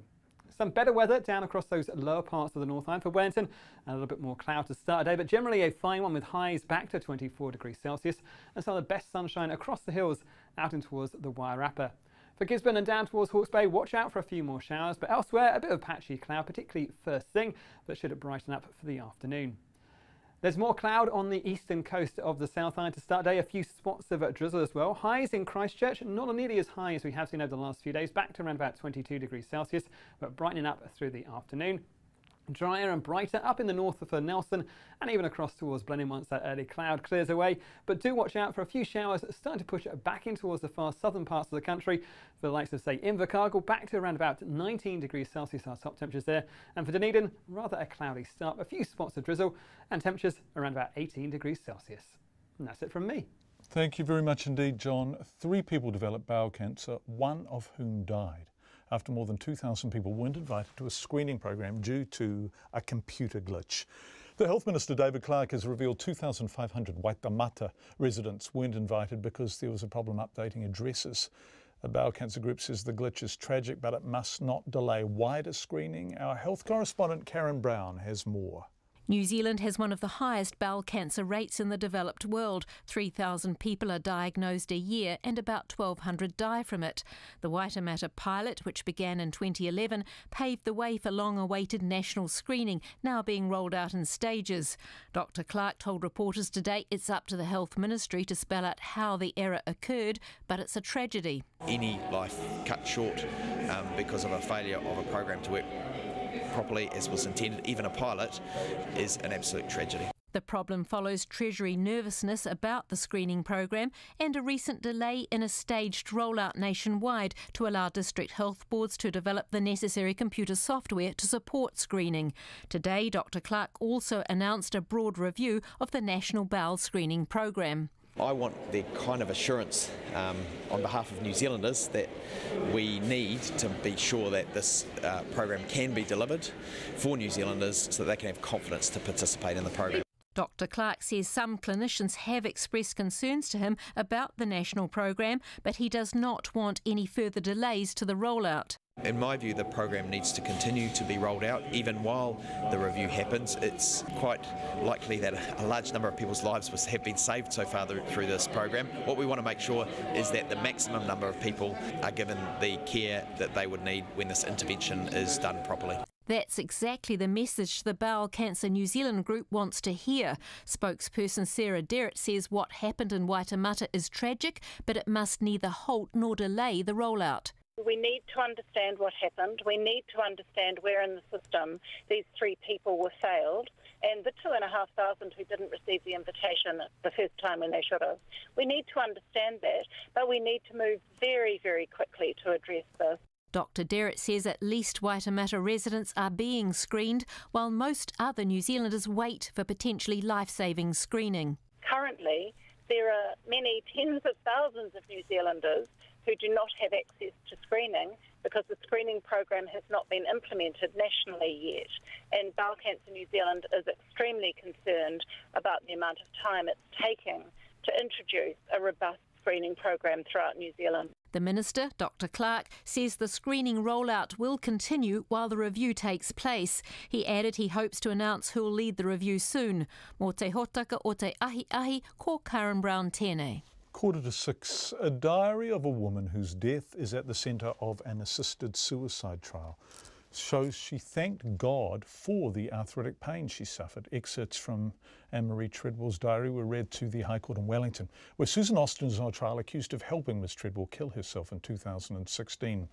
Some better weather down across those lower parts of the Northland for Wellington. A little bit more cloud to start a day, but generally a fine one with highs back to 24 degrees Celsius and some of the best sunshine across the hills out in towards the Wairarapa. For Gisborne and down towards Hawke's Bay, watch out for a few more showers, but elsewhere a bit of patchy cloud, particularly first thing, but should it brighten up for the afternoon. There's more cloud on the eastern coast of the South Island to start day, a few spots of drizzle as well. Highs in Christchurch, not nearly as high as we have seen over the last few days, back to around about 22 degrees Celsius, but brightening up through the afternoon. Drier and brighter up in the north for Nelson and even across towards Blenheim once that early cloud clears away. But do watch out for a few showers starting to push back in towards the far southern parts of the country. For the likes of, say, Invercargill, back to around about 19 degrees Celsius, our top temperatures there. And for Dunedin, rather a cloudy start, a few spots of drizzle and temperatures around about 18 degrees Celsius. And that's it from me. Thank you very much indeed, John. 3 people developed bowel cancer, one of whom died after more than 2,000 people weren't invited to a screening program due to a computer glitch. The Health Minister, David Clark, has revealed 2,500 Waitemata residents weren't invited because there was a problem updating addresses. The Bowel Cancer Group says the glitch is tragic, but it must not delay wider screening. Our health correspondent, Karen Brown, has more. New Zealand has one of the highest bowel cancer rates in the developed world. 3,000 people are diagnosed a year and about 1,200 die from it. The Waitemata pilot, which began in 2011, paved the way for long-awaited national screening, now being rolled out in stages. Dr Clark told reporters today it's up to the Health Ministry to spell out how the error occurred, but it's a tragedy. Any life cut short because of a failure of a program to work properly as was intended, even a pilot, is an absolute tragedy. The problem follows Treasury nervousness about the screening program and a recent delay in a staged rollout nationwide to allow district health boards to develop the necessary computer software to support screening. Today, Dr Clark also announced a broad review of the National Bowel Screening Program. I want the kind of assurance on behalf of New Zealanders that we need to be sure that this program can be delivered for New Zealanders so that they can have confidence to participate in the program. Dr Clark says some clinicians have expressed concerns to him about the national program, but he does not want any further delays to the rollout. In my view, the program needs to continue to be rolled out even while the review happens. It's quite likely that a large number of people's lives have been saved so far through this program. What we want to make sure is that the maximum number of people are given the care that they would need when this intervention is done properly. That's exactly the message the Bowel Cancer New Zealand group wants to hear. Spokesperson Sarah Derrett says what happened in Waitemata is tragic, but it must neither halt nor delay the rollout. We need to understand what happened. We need to understand where in the system these 3 people were failed, and the 2,500 who didn't receive the invitation the first time when they should have. We need to understand that, but we need to move very, very quickly to address this. Dr Derrett says at least Waitemata residents are being screened, while most other New Zealanders wait for potentially life-saving screening. Currently, there are many tens of thousands of New Zealanders who do not have access to screening because the screening program has not been implemented nationally yet. And Bowel Cancer New Zealand is extremely concerned about the amount of time it's taking to introduce a robust screening program throughout New Zealand. The Minister, Dr Clark, says the screening rollout will continue while the review takes place. He added he hopes to announce who will lead the review soon. Mō te hotaka o te ahi, ko Karen Brown tēnei. 5:45, a diary of a woman whose death is at the centre of an assisted suicide trial shows she thanked God for the arthritic pain she suffered. Excerpts from Anne-Marie Treadwell's diary were read to the High Court in Wellington, where Susan Austin is on trial accused of helping Ms Treadwell kill herself in 2016.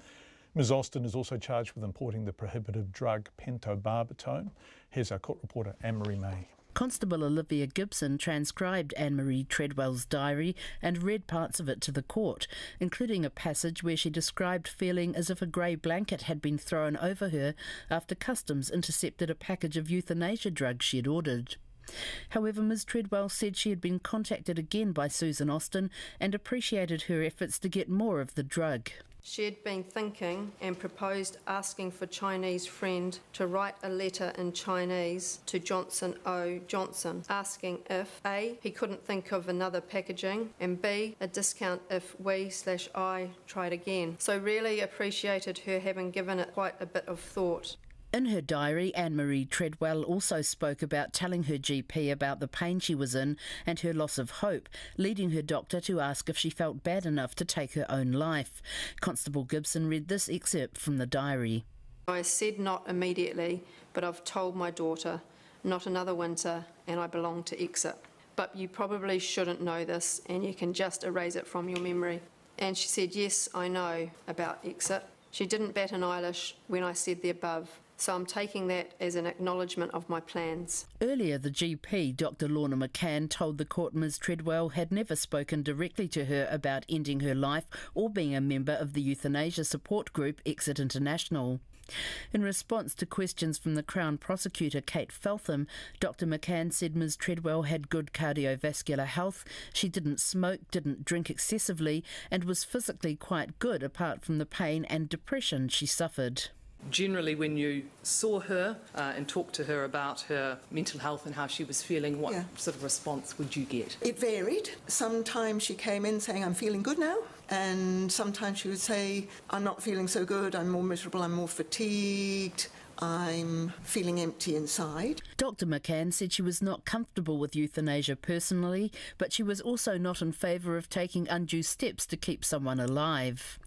Ms Austin is also charged with importing the prohibitive drug pentobarbital. Here's our court reporter Anne-Marie May. Constable Olivia Gibson transcribed Anne-Marie Treadwell's diary and read parts of it to the court, including a passage where she described feeling as if a grey blanket had been thrown over her after customs intercepted a package of euthanasia drugs she had ordered. However, Ms Treadwell said she had been contacted again by Susan Austin and appreciated her efforts to get more of the drug. She had been thinking and proposed asking for Chinese friend to write a letter in Chinese to Johnson O. Johnson, asking if A, he couldn't think of another packaging, and B, a discount if we/I tried again. So really appreciated her having given it quite a bit of thought. In her diary, Anne-Marie Treadwell also spoke about telling her GP about the pain she was in and her loss of hope, leading her doctor to ask if she felt bad enough to take her own life. Constable Gibson read this excerpt from the diary. I said not immediately, but I've told my daughter, not another winter, and I belong to Exit. But you probably shouldn't know this, and you can just erase it from your memory. And she said, yes, I know about Exit. She didn't bat an eyelash when I said the above. So I'm taking that as an acknowledgement of my plans. Earlier, the GP, Dr Lorna McCann, told the court Ms Treadwell had never spoken directly to her about ending her life or being a member of the euthanasia support group Exit International. In response to questions from the Crown Prosecutor Kate Feltham, Dr McCann said Ms Treadwell had good cardiovascular health, she didn't smoke, didn't drink excessively, and was physically quite good apart from the pain and depression she suffered. Generally, when you saw her and talked to her about her mental health and how she was feeling, what sort of response would you get? It varied. Sometimes she came in saying, I'm feeling good now. And sometimes she would say, I'm not feeling so good, I'm more miserable, I'm more fatigued, I'm feeling empty inside. Dr McCann said she was not comfortable with euthanasia personally, but she was also not in favour of taking undue steps to keep someone alive.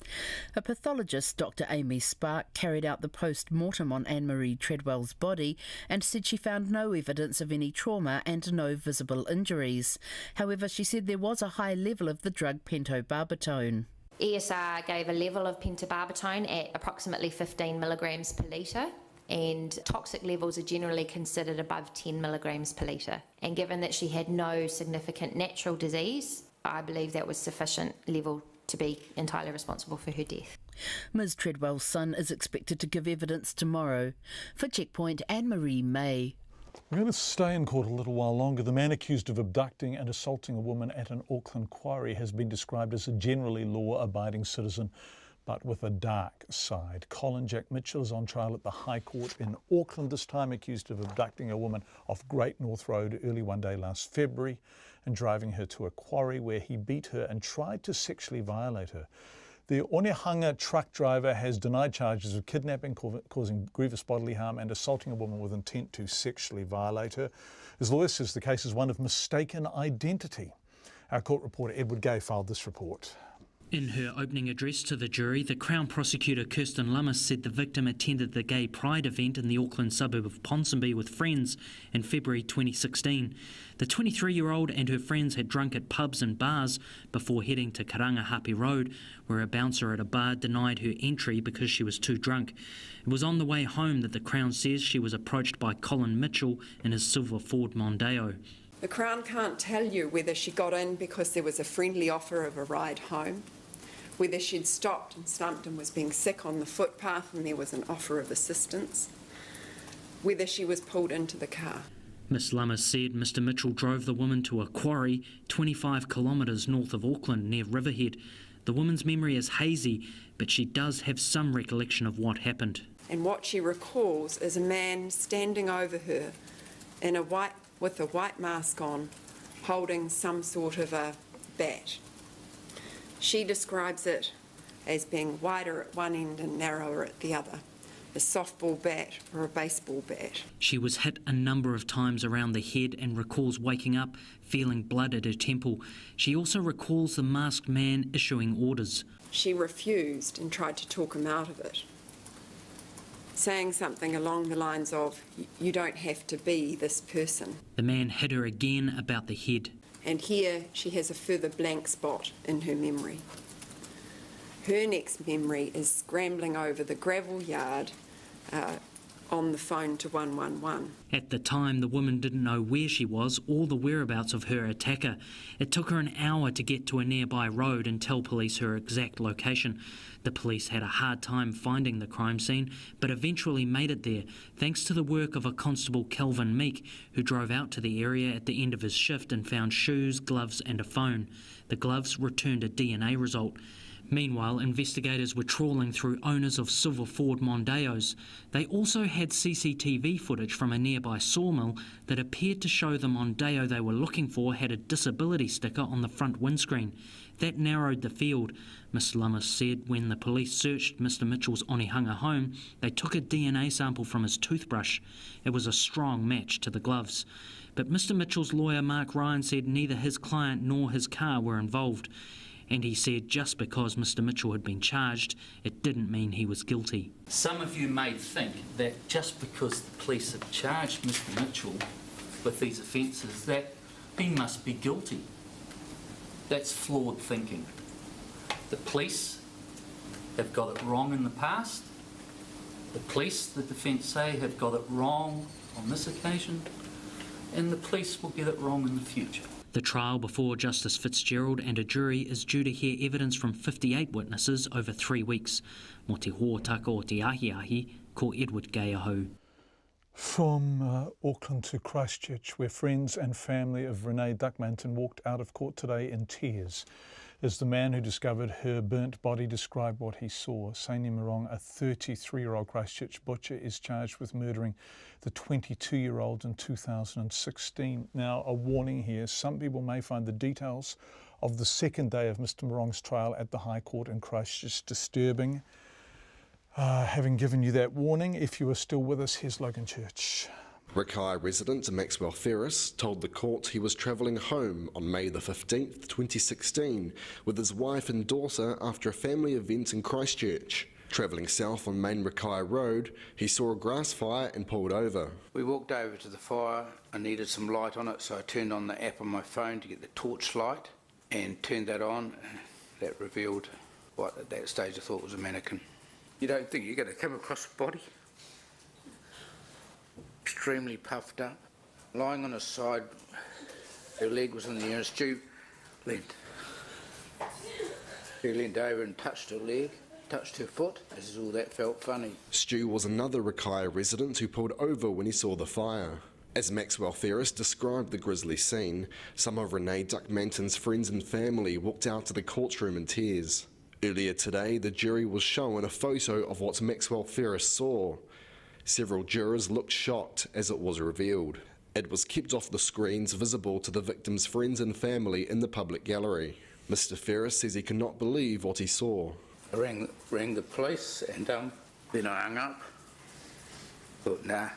A pathologist, Dr Amy Spark, carried out the post-mortem on Anne-Marie Treadwell's body and said she found no evidence of any trauma and no visible injuries. However, she said there was a high level of the drug pentobarbital. ESR gave a level of pentobarbital at approximately 15 milligrams per litre, and toxic levels are generally considered above 10 milligrams per litre. And given that she had no significant natural disease, I believe that was sufficient level to be entirely responsible for her death. Ms Treadwell's son is expected to give evidence tomorrow. For Checkpoint, Anne-Marie May. We're going to stay in court a little while longer. The man accused of abducting and assaulting a woman at an Auckland quarry has been described as a generally law-abiding citizen but with a dark side. Colin Jack Mitchell is on trial at the High Court in Auckland this time, accused of abducting a woman off Great North Road early one day last February and driving her to a quarry where he beat her and tried to sexually violate her. The Onehunga truck driver has denied charges of kidnapping, causing grievous bodily harm and assaulting a woman with intent to sexually violate her. His lawyer says the case is one of mistaken identity. Our court reporter Edward Gay filed this report. In her opening address to the jury, the Crown Prosecutor Kirsten Lummis said the victim attended the Gay Pride event in the Auckland suburb of Ponsonby with friends in February 2016. The 23-year-old and her friends had drunk at pubs and bars before heading to Karangahape Road, where a bouncer at a bar denied her entry because she was too drunk. It was on the way home that the Crown says she was approached by Colin Mitchell in his silver Ford Mondeo. The Crown can't tell you whether she got in because there was a friendly offer of a ride home, whether she'd stopped and slumped and was being sick on the footpath and there was an offer of assistance, whether she was pulled into the car. Miss Lummis said Mr Mitchell drove the woman to a quarry 25 kilometres north of Auckland near Riverhead. The woman's memory is hazy, but she does have some recollection of what happened. And what she recalls is a man standing over her in with a white mask on, holding some sort of a bat. She describes it as being wider at one end and narrower at the other, a softball bat or a baseball bat. She was hit a number of times around the head and recalls waking up feeling blood at her temple. She also recalls the masked man issuing orders. She refused and tried to talk him out of it, saying something along the lines of, "You don't have to be this person." The man hit her again about the head. And here she has a further blank spot in her memory. Her next memory is scrambling over the gravel yard on the phone to 111. At the time, the woman didn't know where she was or the whereabouts of her attacker. It took her an hour to get to a nearby road and tell police her exact location. The police had a hard time finding the crime scene, but eventually made it there, thanks to the work of a constable, Kelvin Meek, who drove out to the area at the end of his shift and found shoes, gloves and a phone. The gloves returned a DNA result. Meanwhile, investigators were trawling through owners of silver Ford Mondeos. They also had CCTV footage from a nearby sawmill that appeared to show the Mondeo they were looking for had a disability sticker on the front windscreen. That narrowed the field. Miss Lummis said when the police searched Mr Mitchell's Onehunga home, they took a DNA sample from his toothbrush. It was a strong match to the gloves. But Mr Mitchell's lawyer, Mark Ryan, said neither his client nor his car were involved. And he said just because Mr Mitchell had been charged, it didn't mean he was guilty. Some of you may think that just because the police have charged Mr Mitchell with these offences, that he must be guilty. That's flawed thinking. The police have got it wrong in the past. The police, the defence say, have got it wrong on this occasion, and the police will get it wrong in the future. The trial before Justice Fitzgerald and a jury is due to hear evidence from 58 witnesses over 3 weeks. Mo te hōtaka o te ahi, ko Edward Gay ahau. From Auckland to Christchurch, where friends and family of Renee Duckmanton walked out of court today in tears as the man who discovered her burnt body described what he saw. Saini Morong, a 33-year-old Christchurch butcher, is charged with murdering the 22-year-old in 2016. Now, a warning here, some people may find the details of the second day of Mr Morong's trial at the High Court in Christchurch disturbing. Having given you that warning, if you are still with us, here's Logan Church. Rakai resident Maxwell Ferris told the court he was travelling home on May the 15th, 2016, with his wife and daughter after a family event in Christchurch. Travelling south on Main Rakai Road, he saw a grass fire and pulled over. We walked over to the fire. I needed some light on it, so I turned on the app on my phone to get the torch light and turned that on. That revealed what at that stage I thought was a mannequin. You don't think you're going to come across a body? Extremely puffed up, lying on her side, her leg was in the air. Stu leaned. He leaned over and touched her leg, touched her foot. This is all that felt funny. Stu was another Rakai resident who pulled over when he saw the fire. As Maxwell Ferris described the grisly scene, some of Renee Duckmanton's friends and family walked out to the courtroom in tears. Earlier today, the jury was shown a photo of what Maxwell Ferris saw. Several jurors looked shocked as it was revealed. It was kept off the screens visible to the victim's friends and family in the public gallery. Mr. Ferris says he cannot believe what he saw. I rang the police and then I hung up. Thought, nah,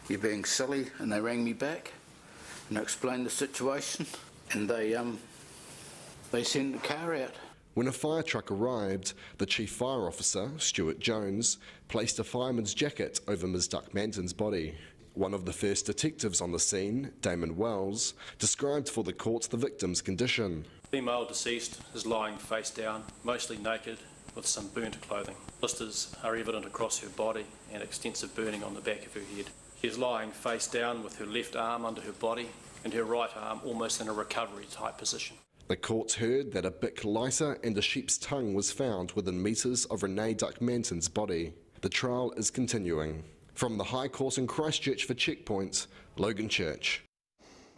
you're being silly, and they rang me back and I explained the situation, and they sent the car out. When a fire truck arrived, the chief fire officer, Stuart Jones, placed a fireman's jacket over Ms. Duckmanton's body. One of the first detectives on the scene, Damon Wells, described for the court the victim's condition. Female deceased is lying face down, mostly naked, with some burnt clothing. Blisters are evident across her body and extensive burning on the back of her head. She is lying face down with her left arm under her body and her right arm almost in a recovery type position. The court heard that a Bic lighter and a sheep's tongue was found within metres of Renee Duckmanton's body. The trial is continuing. From the High Court in Christchurch for Checkpoint, Logan Church.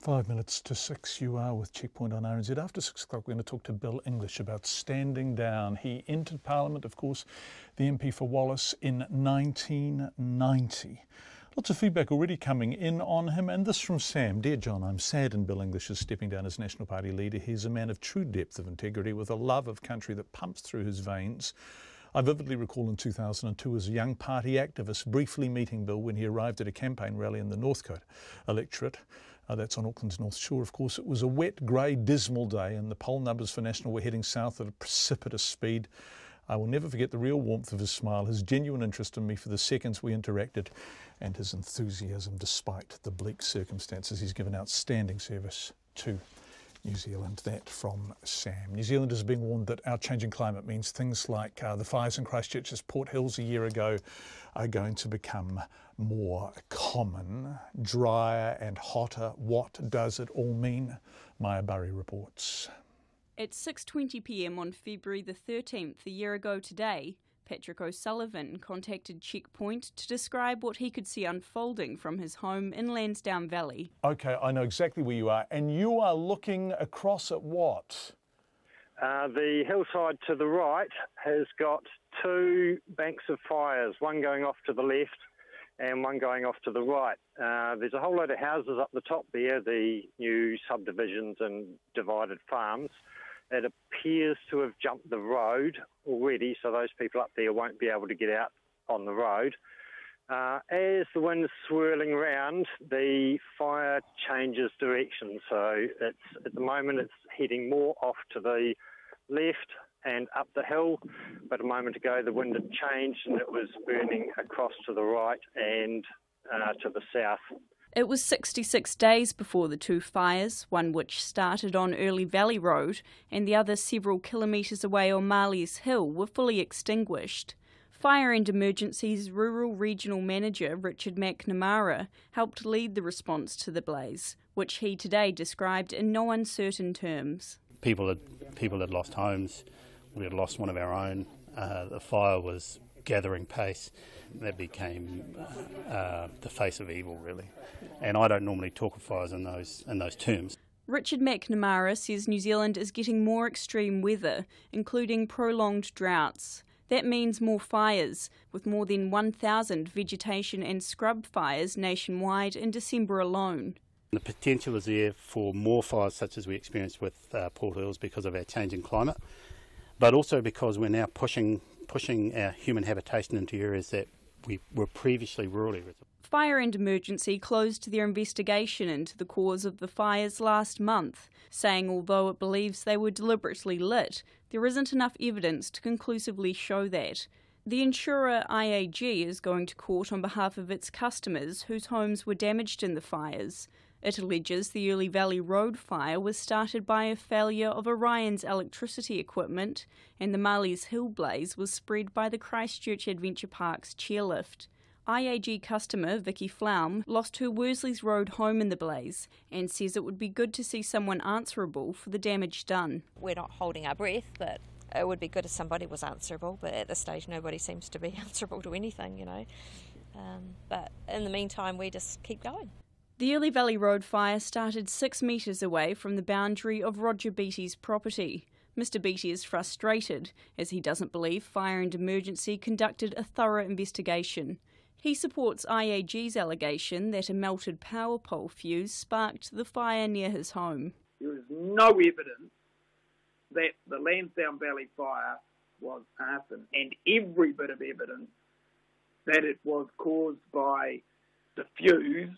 5 minutes to 6, you are with Checkpoint on RNZ. After 6 o'clock, we're going to talk to Bill English about standing down. He entered Parliament, of course, the MP for Wallace in 1990. Lots of feedback already coming in on him, and this from Sam. Dear John, I'm saddened Bill English is stepping down as National Party leader. He's a man of true depth of integrity with a love of country that pumps through his veins. I vividly recall in 2002 as a young party activist briefly meeting Bill when he arrived at a campaign rally in the Northcote electorate. That's on Auckland's North Shore, of course. It was a wet, grey, dismal day, and the poll numbers for National were heading south at a precipitous speed. I will never forget the real warmth of his smile, his genuine interest in me for the seconds we interacted, and his enthusiasm despite the bleak circumstances. He's given outstanding service to New Zealand. That from Sam. New Zealand is being warned that our changing climate means things like the fires in Christchurch's Port Hills a year ago are going to become more common, drier and hotter. What does it all mean? Maya Burry reports. At 6:20 p.m. on February the 13th, a year ago today, Patrick O'Sullivan contacted Checkpoint to describe what he could see unfolding from his home in Lansdowne Valley. OK, I know exactly where you are, and you are looking across at what? The hillside to the right has got two banks of fires, one going off to the left and one going off to the right. There's a whole load of houses up the top there, the new subdivisions and divided farms. It appears to have jumped the road already, so those people up there won't be able to get out on the road. As the wind's swirling around, the fire changes direction. So at the moment it's heading more off to the left and up the hill, but a moment ago the wind had changed and it was burning across to the right and to the south. It was 66 days before the two fires, one which started on Early Valley Road and the other several kilometres away on Marley's Hill, were fully extinguished. Fire and Emergencies Rural Regional Manager Richard McNamara helped lead the response to the blaze, which he today described in no uncertain terms. People had lost homes, we had lost one of our own. The fire was gathering pace. That became the face of evil, really. And I don't normally talk of fires in those terms. Richard McNamara says New Zealand is getting more extreme weather, including prolonged droughts. That means more fires, with more than 1,000 vegetation and scrub fires nationwide in December alone. The potential is there for more fires such as we experienced with Port Hills because of our changing climate, but also because we're now pushing our human habitation into areas that we were previously rural areas. Fire and Emergency closed their investigation into the cause of the fires last month, saying although it believes they were deliberately lit, there isn't enough evidence to conclusively show that. The insurer IAG is going to court on behalf of its customers whose homes were damaged in the fires. It alleges the Early Valley Road fire was started by a failure of Orion's electricity equipment, and the Marley's Hill blaze was spread by the Christchurch Adventure Park's chairlift. IAG customer Vicky Flaum lost her Worsleys Road home in the blaze and says it would be good to see someone answerable for the damage done. We're not holding our breath, but it would be good if somebody was answerable, but at this stage nobody seems to be answerable to anything, But in the meantime we just keep going. The Early Valley Road fire started 6 metres away from the boundary of Roger Beattie's property. Mr Beattie is frustrated, as he doesn't believe Fire and Emergency conducted a thorough investigation. He supports IAG's allegation that a melted power pole fuse sparked the fire near his home. There is no evidence that the Lansdowne Valley fire was arson, and every bit of evidence that it was caused by the fuse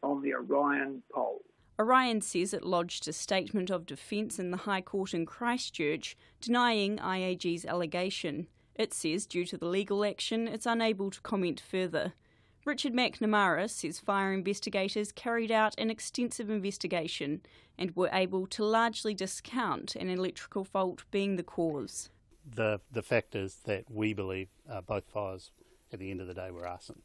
on the Orion pole. Orion says it lodged a statement of defence in the High Court in Christchurch, denying IAG's allegation. It says due to the legal action, it's unable to comment further. Richard McNamara says fire investigators carried out an extensive investigation and were able to largely discount an electrical fault being the cause. The fact is that we believe both fires at the end of the day were arson.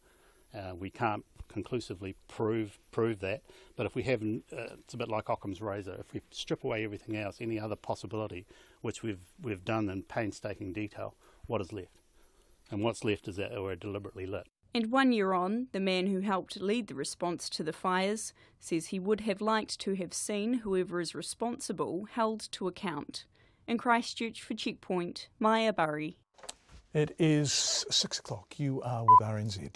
We can't conclusively prove that, but if we have, it's a bit like Occam's razor. If we strip away everything else, any other possibility, which we've done in painstaking detail, what is left? And what's left is that they were deliberately lit. And 1 year on, the man who helped lead the response to the fires says he would have liked to have seen whoever is responsible held to account. In Christchurch for Checkpoint, Maya Burry. It is 6 o'clock. You are with RNZ.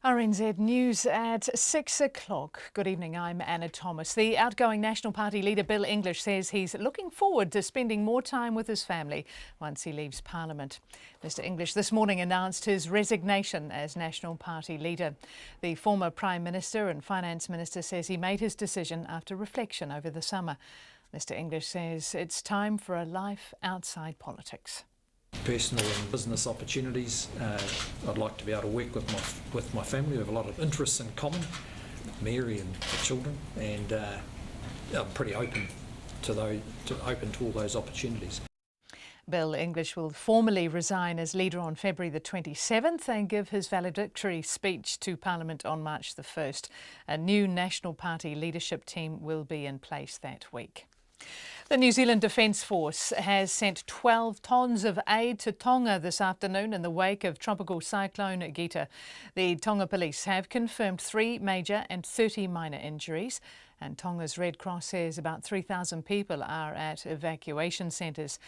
RNZ News at 6 o'clock. Good evening, I'm Anna Thomas. The outgoing National Party leader Bill English says he's looking forward to spending more time with his family once he leaves Parliament. Mr English this morning announced his resignation as National Party leader. The former Prime Minister and Finance Minister says he made his decision after reflection over the summer. Mr English says it's time for a life outside politics. Personal and business opportunities. I'd like to be able to work with my family. We have a lot of interests in common, Mary and the children, and I'm pretty open to all those opportunities. Bill English will formally resign as leader on February the 27th and give his valedictory speech to Parliament on March the 1st. A new National Party leadership team will be in place that week. The New Zealand Defence Force has sent 12 tonnes of aid to Tonga this afternoon in the wake of Tropical Cyclone Gita. The Tonga police have confirmed 3 major and 30 minor injuries, and Tonga's Red Cross says about 3,000 people are at evacuation centres.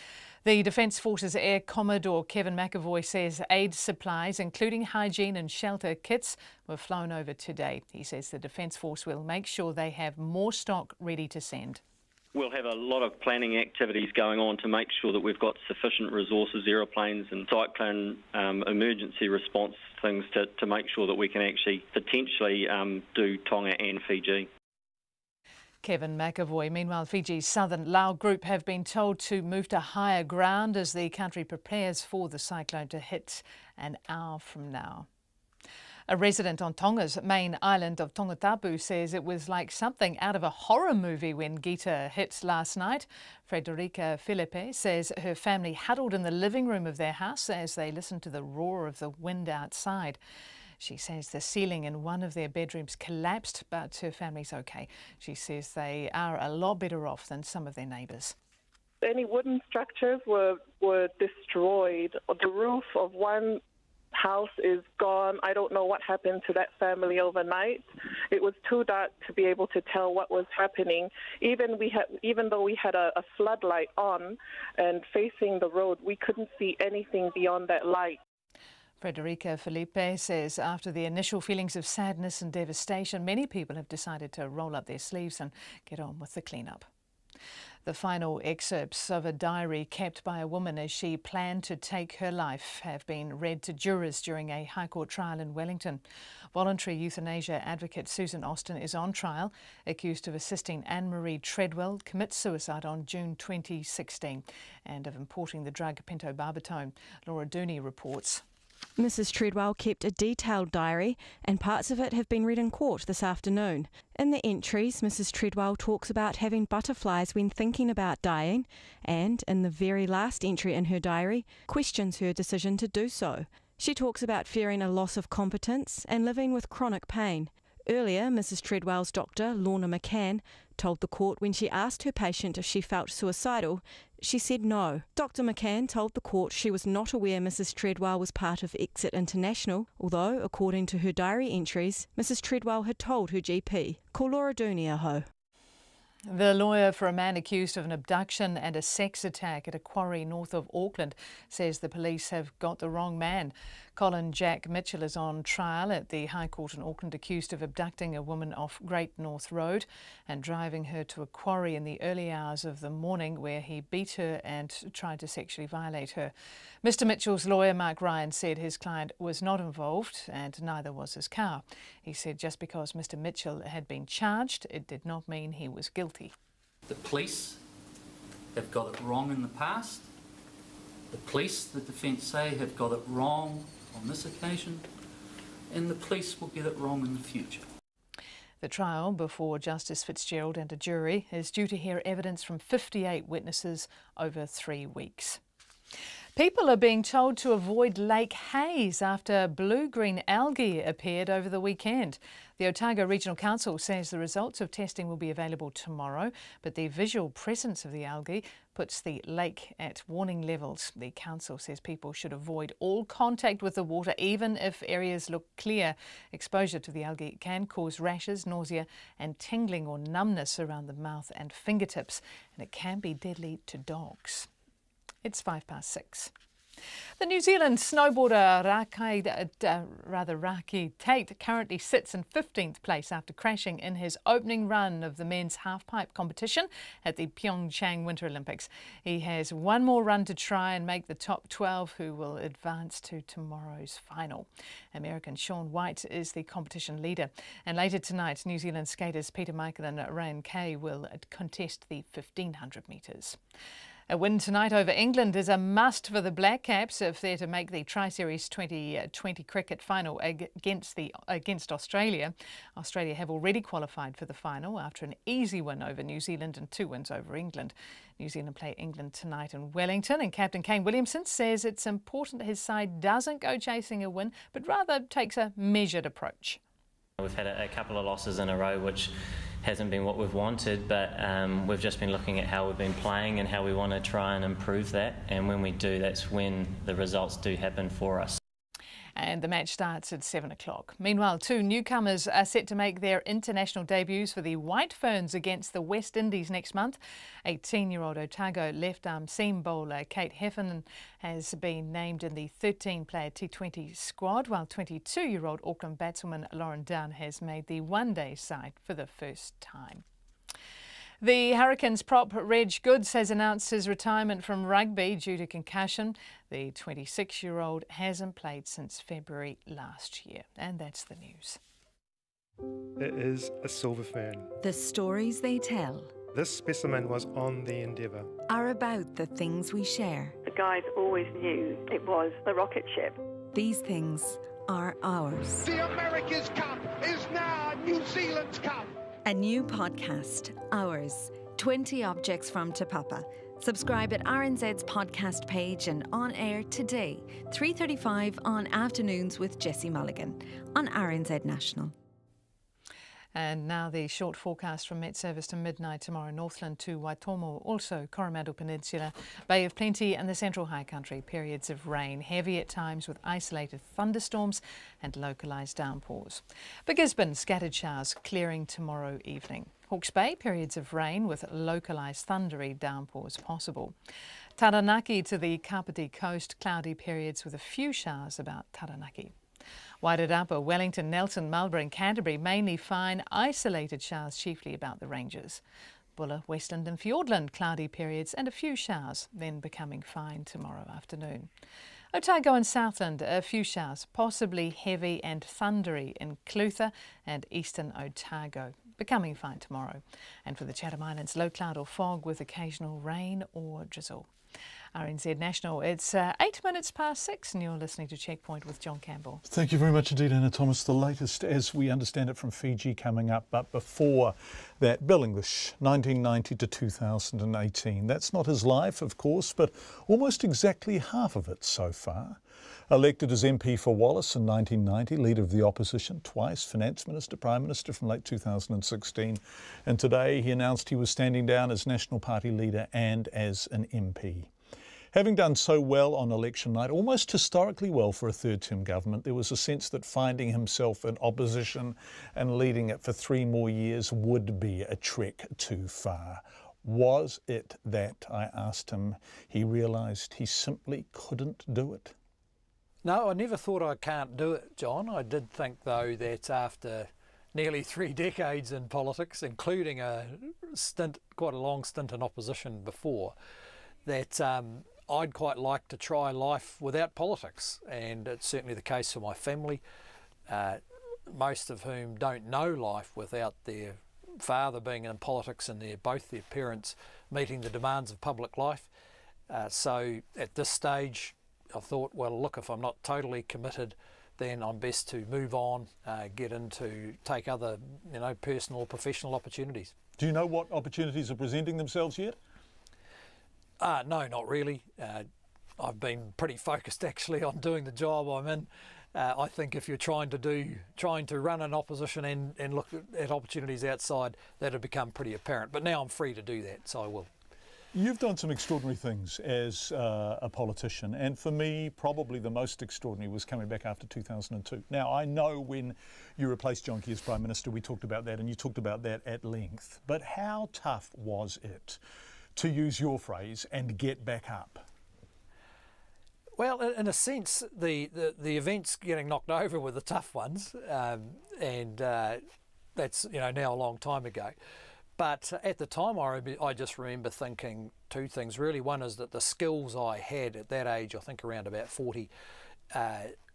The Defence Force's Air Commodore Kevin McAvoy says aid supplies, including hygiene and shelter kits, were flown over today. He says the Defence Force will make sure they have more stock ready to send. We'll have a lot of planning activities going on to make sure that we've got sufficient resources, aeroplanes and cyclone emergency response things to make sure that we can actually potentially do Tonga and Fiji. Kevin McAvoy. Meanwhile, Fiji's southern Lau group have been told to move to higher ground as the country prepares for the cyclone to hit an hour from now. A resident on Tonga's main island of Tongatapu says it was like something out of a horror movie when Gita hit last night. Frederica Felipe says her family huddled in the living room of their house as they listened to the roar of the wind outside. She says the ceiling in one of their bedrooms collapsed, but her family's okay. She says they are a lot better off than some of their neighbours. Any wooden structures were destroyed. The roof of one house is gone. I don't know what happened to that family overnight. It was too dark to be able to tell what was happening. Even though we had a floodlight on and facing the road, we couldn't see anything beyond that light. Frederica Felipe says after the initial feelings of sadness and devastation, many people have decided to roll up their sleeves and get on with the clean-up. The final excerpts of a diary kept by a woman as she planned to take her life have been read to jurors during a High Court trial in Wellington. Voluntary euthanasia advocate Susan Austin is on trial, accused of assisting Anne-Marie Treadwell commit suicide on June 2016 and of importing the drug pentobarbital. Laura Dooney reports. Mrs. Treadwell kept a detailed diary, and parts of it have been read in court this afternoon. In the entries, Mrs. Treadwell talks about having butterflies when thinking about dying, and in the very last entry in her diary, questions her decision to do so. She talks about fearing a loss of competence and living with chronic pain. Earlier, Mrs Treadwell's doctor, Lorna McCann, told the court when she asked her patient if she felt suicidal, she said no. Dr McCann told the court she was not aware Mrs Treadwell was part of Exit International, although, according to her diary entries, Mrs Treadwell had told her GP. Ko Laura Dooney aho. The lawyer for a man accused of an abduction and a sex attack at a quarry north of Auckland says the police have got the wrong man. Colin Jack Mitchell is on trial at the High Court in Auckland, accused of abducting a woman off Great North Road and driving her to a quarry in the early hours of the morning where he beat her and tried to sexually violate her. Mr Mitchell's lawyer, Mark Ryan, said his client was not involved and neither was his car. He said just because Mr Mitchell had been charged, it did not mean he was guilty. The police have got it wrong in the past. The police, the defence say, have got it wrong on this occasion, and the police will get it wrong in the future. The trial before Justice Fitzgerald and a jury is due to hear evidence from 58 witnesses over 3 weeks. People are being told to avoid Lake Hayes after blue-green algae appeared over the weekend. The Otago Regional Council says the results of testing will be available tomorrow, but the visual presence of the algae puts the lake at warning levels. The council says people should avoid all contact with the water, even if areas look clear. Exposure to the algae can cause rashes, nausea and tingling or numbness around the mouth and fingertips, and it can be deadly to dogs. It's 6:05. The New Zealand snowboarder Raki Tate currently sits in 15th place after crashing in his opening run of the men's halfpipe competition at the Pyeongchang Winter Olympics. He has one more run to try and make the top 12 who will advance to tomorrow's final. American Shaun White is the competition leader. And later tonight, New Zealand skaters Peter Michael and Ryan Kay will contest the 1500 metres. A win tonight over England is a must for the Black Caps if they're to make the Tri-Series 2020 cricket final against Australia. Australia have already qualified for the final after an easy win over New Zealand and 2 wins over England. New Zealand play England tonight in Wellington, and Captain Kane Williamson says it's important his side doesn't go chasing a win, but rather takes a measured approach. We've had a couple of losses in a row, which hasn't been what we've wanted, but we've just been looking at how we've been playing and how we want to try and improve that, and when we do, that's when the results do happen for us. And the match starts at 7 o'clock. Meanwhile, 2 newcomers are set to make their international debuts for the White Ferns against the West Indies next month. 18-year-old Otago left-arm seam bowler Kate Heffernan has been named in the 13-player T20 squad, while 22-year-old Auckland batswoman Lauren Dunn has made the one-day side for the first time. The Hurricanes prop Reg Goods has announced his retirement from rugby due to concussion. The 26-year-old hasn't played since February last year. And that's the news. It is a silver fern. The stories they tell. This specimen was on the Endeavour. Are about the things we share. The guys always knew it was the rocket ship. These things are ours. The America's Cup is now New Zealand's Cup. A new podcast, Ours, 20 Objects from Te Papa. Subscribe at RNZ's podcast page and on air today, 3:35 on Afternoons with Jessie Mulligan on RNZ National. And now the short forecast from Met Service to midnight tomorrow. Northland to Waitomo, also Coromandel Peninsula, Bay of Plenty and the Central High Country. Periods of rain, heavy at times with isolated thunderstorms and localised downpours. For Gisborne, scattered showers clearing tomorrow evening. Hawke's Bay, periods of rain with localised thundery downpours possible. Taranaki to the Kapiti coast, cloudy periods with a few showers about Taranaki. Wairarapa, Wellington, Nelson, Marlborough and Canterbury, mainly fine, isolated showers chiefly about the ranges. Bulla, Westland and Fiordland, cloudy periods and a few showers, then becoming fine tomorrow afternoon. Otago and Southland, a few showers, possibly heavy and thundery in Clutha and eastern Otago, becoming fine tomorrow. And for the Chatham Islands, low cloud or fog with occasional rain or drizzle. RNZ National. It's 8 minutes past 6 and you're listening to Checkpoint with John Campbell. Thank you very much indeed, Anna Thomas. The latest, as we understand it, from Fiji coming up. But before that, Bill English, 1990 to 2018. That's not his life, of course, but almost exactly half of it so far. Elected as MP for Wallace in 1990, Leader of the Opposition twice, Finance Minister, Prime Minister from late 2016. And today he announced he was standing down as National Party Leader and as an MP. Having done so well on election night, almost historically well for a third-term government, there was a sense that finding himself in opposition and leading it for 3 more years would be a trek too far. Was it that, I asked him, he realised he simply couldn't do it? No, I never thought I can't do it, John. I did think, though, that after nearly 3 decades in politics, including quite a long stint in opposition before, that I'd quite like to try life without politics. And it's certainly the case for my family, most of whom don't know life without their father being in politics and both their parents meeting the demands of public life. So at this stage, I thought, well, look, if I'm not totally committed, then I'm best to move on, take other, personal or professional opportunities. Do you know what opportunities are presenting themselves yet? No, not really. I've been pretty focused actually on doing the job I'm in. I think if you're trying to run an opposition and look at opportunities outside, that'll become pretty apparent. But now I'm free to do that, so I will. You've done some extraordinary things as a politician, and for me, probably the most extraordinary was coming back after 2002. Now, I know when you replaced John Key as Prime Minister, we talked about that, and you talked about that at length. But how tough was it, to use your phrase, and get back up? Well, in a sense, the events getting knocked over were the tough ones, and that's now a long time ago. But at the time, I just remember thinking 2 things really. One is that the skills I had at that age, I think around about 40,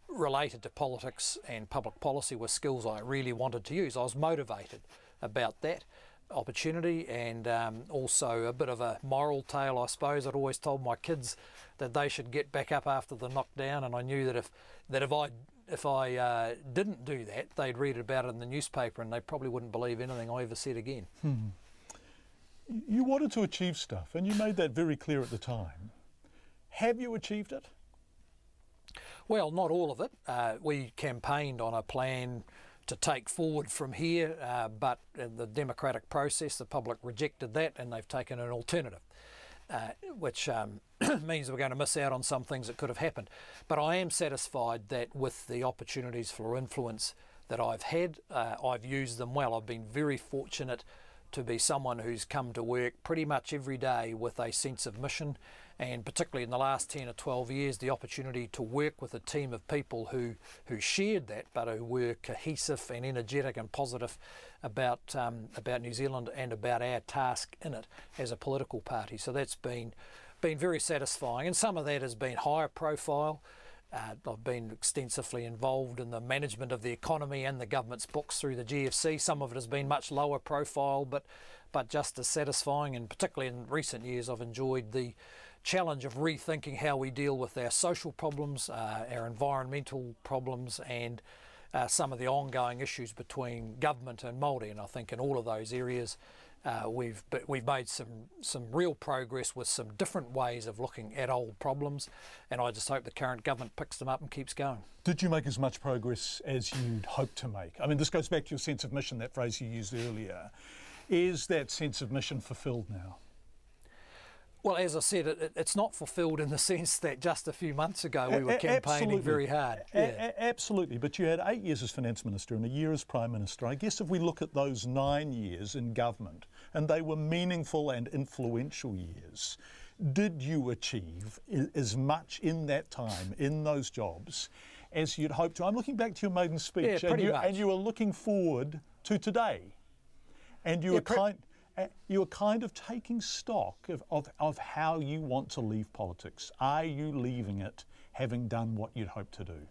related to politics and public policy were skills I really wanted to use. I was motivated about that opportunity, and also a bit of a moral tale, I suppose. I'd always told my kids that they should get back up after the knockdown, and I knew that if I didn't do that, they'd read about it in the newspaper and they probably wouldn't believe anything I ever said again. You wanted to achieve stuff, and you made that very clear at the time. Have you achieved it? Well, not all of it. We campaigned on a plan to take forward from here, but in the democratic process, the public rejected that and they've taken an alternative, which means we're going to miss out on some things that could have happened. But I am satisfied that with the opportunities for influence that I've had, I've used them well. I've been very fortunate to be someone who's come to work pretty much every day with a sense of mission, and particularly in the last 10 or 12 years, the opportunity to work with a team of people who shared that, but who were cohesive and energetic and positive about New Zealand and about our task in it as a political party. So that's been very satisfying, and some of that has been higher profile. I've been extensively involved in the management of the economy and the government's books through the GFC. Some of it has been much lower profile, but just as satisfying, and particularly in recent years I've enjoyed the challenge of rethinking how we deal with our social problems, our environmental problems, and some of the ongoing issues between government and Māori. And I think in all of those areas we've made some real progress with some different ways of looking at old problems, and I just hope the current government picks them up and keeps going. Did you make as much progress as you'd hoped to make? I mean, this goes back to your sense of mission, that phrase you used earlier. Is that sense of mission fulfilled now? Well, as I said, it's not fulfilled in the sense that just a few months ago we were campaigning very hard. Yeah. Absolutely, but you had 8 years as Finance Minister and a year as Prime Minister. I guess if we look at those 9 years in government, and they were meaningful and influential years, did you achieve as much in that time, in those jobs, as you'd hoped to? I'm looking back to your maiden speech, and you were looking forward to today, and you were kind of taking stock of how you want to leave politics. Are you leaving it having done what you'd hoped to do?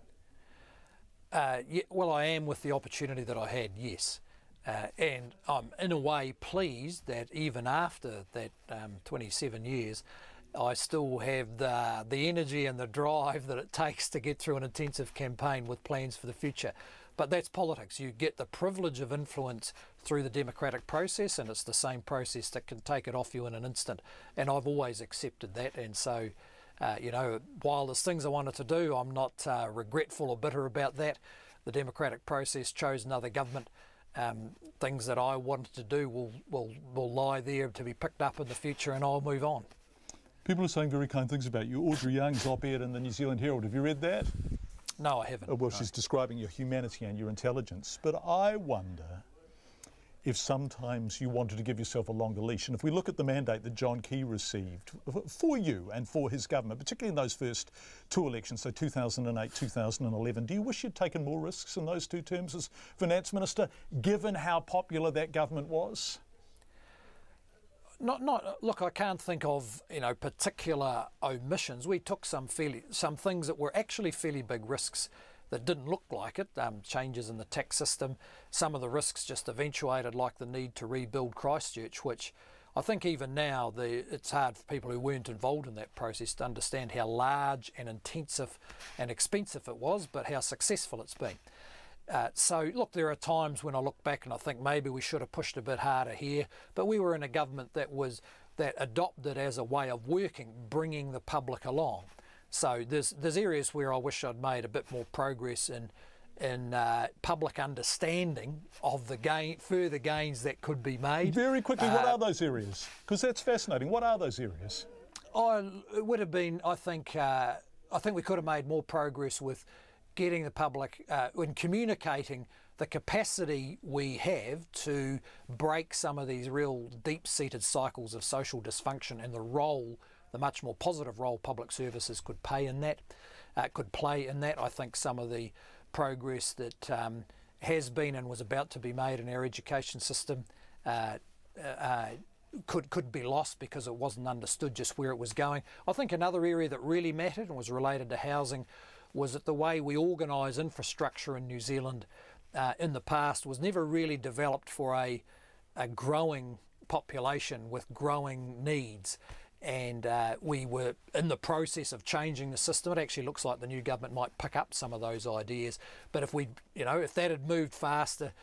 Yeah, well, I am with the opportunity that I had, yes. And I'm in a way pleased that even after that 27 years, I still have the energy and the drive that it takes to get through an intensive campaign with plans for the future. But that's politics. You get the privilege of influence through the democratic process, and it's the same process that can take it off you in an instant. And I've always accepted that. And so, you know, while there's things I wanted to do, I'm not regretful or bitter about that. The democratic process chose another government. Things that I wanted to do will lie there to be picked up in the future, and I'll move on. People are saying very kind things about you. Audrey Young's op-ed in the New Zealand Herald. Have you read that? No, I haven't. Well, no. She's describing your humanity and your intelligence. But I wonder if sometimes you wanted to give yourself a longer leash. And if we look at the mandate that John Key received for you and for his government, particularly in those first two elections, so 2008, 2011, do you wish you'd taken more risks in those two terms as Finance Minister, given how popular that government was? Look, I can't think of, you know, particular omissions. We took some things that were actually fairly big risks that didn't look like it, changes in the tax system. Some of the risks just eventuated, like the need to rebuild Christchurch, which I think even now it's hard for people who weren't involved in that process to understand how large and intensive and expensive it was, but how successful it's been. So, look, there are times when I look back and I think maybe we should have pushed a bit harder here, but we were in a government that adopted as a way of working, bringing the public along. So there's areas where I wish I'd made a bit more progress in public understanding of the further gains that could be made. Very quickly, what are those areas? Because that's fascinating. What are those areas? It would have been, I think we could have made more progress with getting the public, in communicating the capacity we have to break some of these real deep-seated cycles of social dysfunction, and the much more positive role public services could play in that. I think some of the progress that has been and was about to be made in our education system could be lost because it wasn't understood just where it was going. I think another area that really mattered and was related to housing was that the way we organise infrastructure in New Zealand in the past was never really developed for a growing population with growing needs. And we were in the process of changing the system. It actually looks like the new government might pick up some of those ideas. But if that had moved faster,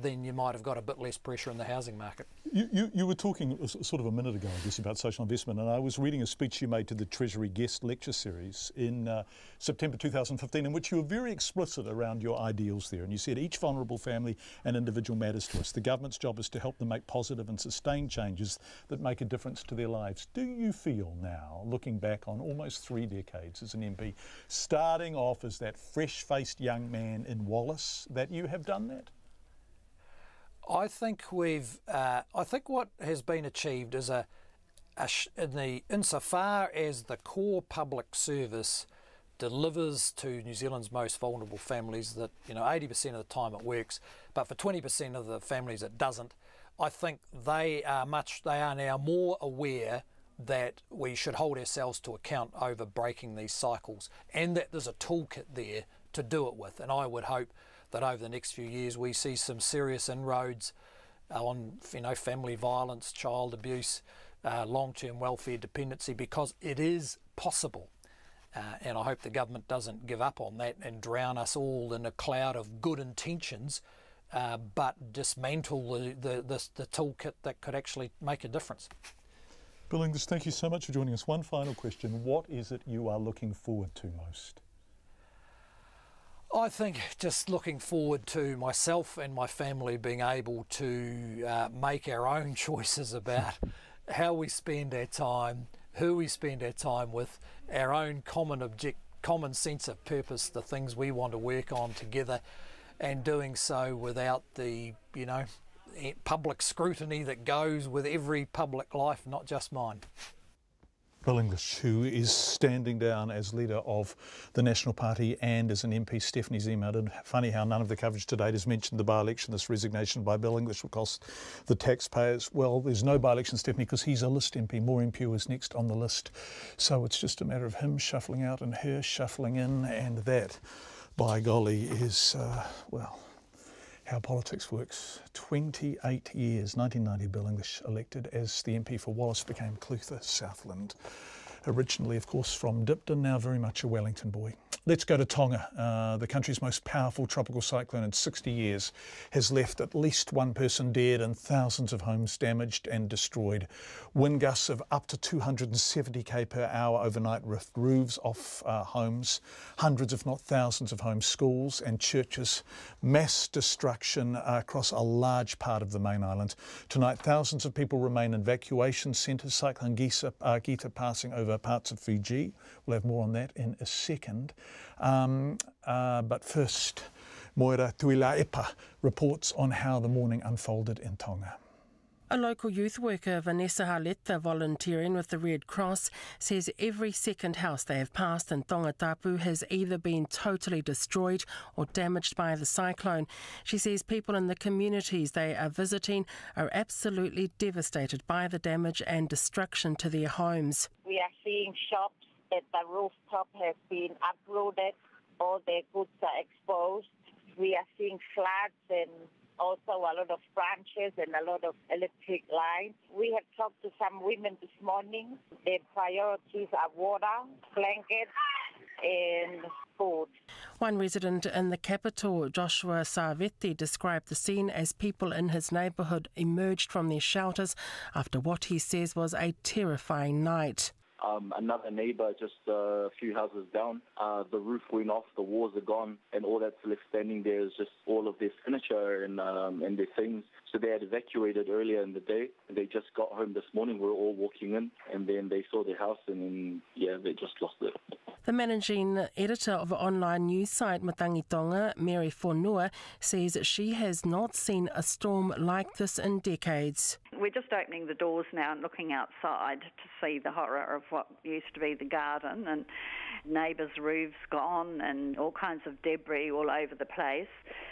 then you might have got a bit less pressure in the housing market. You were talking sort of a minute ago, I guess, about social investment, and I was reading a speech you made to the Treasury Guest Lecture Series in September 2015, in which you were very explicit around your ideals there. And you said each vulnerable family and individual matters to us. The government's job is to help them make positive and sustained changes that make a difference to their lives. Do you feel now, looking back on almost 3 decades as an MP, starting off as that fresh-faced young man in Wallace, that you have done that? I think I think what has been achieved is insofar as the core public service delivers to New Zealand's most vulnerable families, that 80% of the time it works, but for 20% of the families it doesn't. I think they are now more aware that we should hold ourselves to account over breaking these cycles, and that there's a toolkit there to do it with. And I would hope that over the next few years we see some serious inroads on family violence, child abuse, long-term welfare dependency, because it is possible. And I hope the government doesn't give up on that and drown us all in a cloud of good intentions, but dismantle the toolkit that could actually make a difference. Bill English, thank you so much for joining us. One final question. What is it you are looking forward to most? I think just looking forward to myself and my family being able to make our own choices about how we spend our time, who we spend our time with, our own common sense of purpose, the things we want to work on together, and doing so without the, public scrutiny that goes with every public life, not just mine. Bill English, who is standing down as leader of the National Party and as an MP. Stephanie's emailed in. Funny how none of the coverage to date has mentioned the by-election. This resignation by Bill English will cost the taxpayers. Well, there's no by-election, Stephanie, because he's a list MP. Maureen Pugh is next on the list. So it's just a matter of him shuffling out and her shuffling in, and that, by golly, is, how politics works. 28 years, 1990, Bill English elected as the MP for Wallace, became Clutha, Southland. Originally, of course, from Dipton, now very much a Wellington boy. Let's go to Tonga. The country's most powerful tropical cyclone in 60 years has left at least one person dead and thousands of homes damaged and destroyed. Wind gusts of up to 270 km per hour overnight ripped roofs off homes, hundreds if not thousands of homes, schools and churches. Mass destruction across a large part of the main island. Tonight, thousands of people remain in evacuation centres. Cyclone Gita passing over parts of Fiji. We'll have more on that in a second. But first, Moira Tuilaepa reports on how the morning unfolded in Tonga. A local youth worker, Vanessa Haleta, volunteering with the Red Cross, says every second house they have passed in Tongatapu has either been totally destroyed or damaged by the cyclone. She says people in the communities they are visiting are absolutely devastated by the damage and destruction to their homes. We are seeing shops at the rooftop have been uprooted, all their goods are exposed. We are seeing floods and also a lot of branches and a lot of electric lines. We have talked to some women this morning. Their priorities are water, blankets and food. One resident in the capital, Joshua Sarvetti, described the scene as people in his neighbourhood emerged from their shelters after what he says was a terrifying night. Another neighbour just a few houses down, the roof went off, the walls are gone, and all that's left standing there is just all of their furniture and their things. So they had evacuated earlier in the day. They just got home this morning. We were all walking in, and then they saw their house, and then, they just lost it. The managing editor of online news site Matangi Tonga, Mary Fonua, says she has not seen a storm like this in decades. We're just opening the doors now and looking outside to see the horror of what used to be the garden, and neighbours' roofs gone and all kinds of debris all over the place.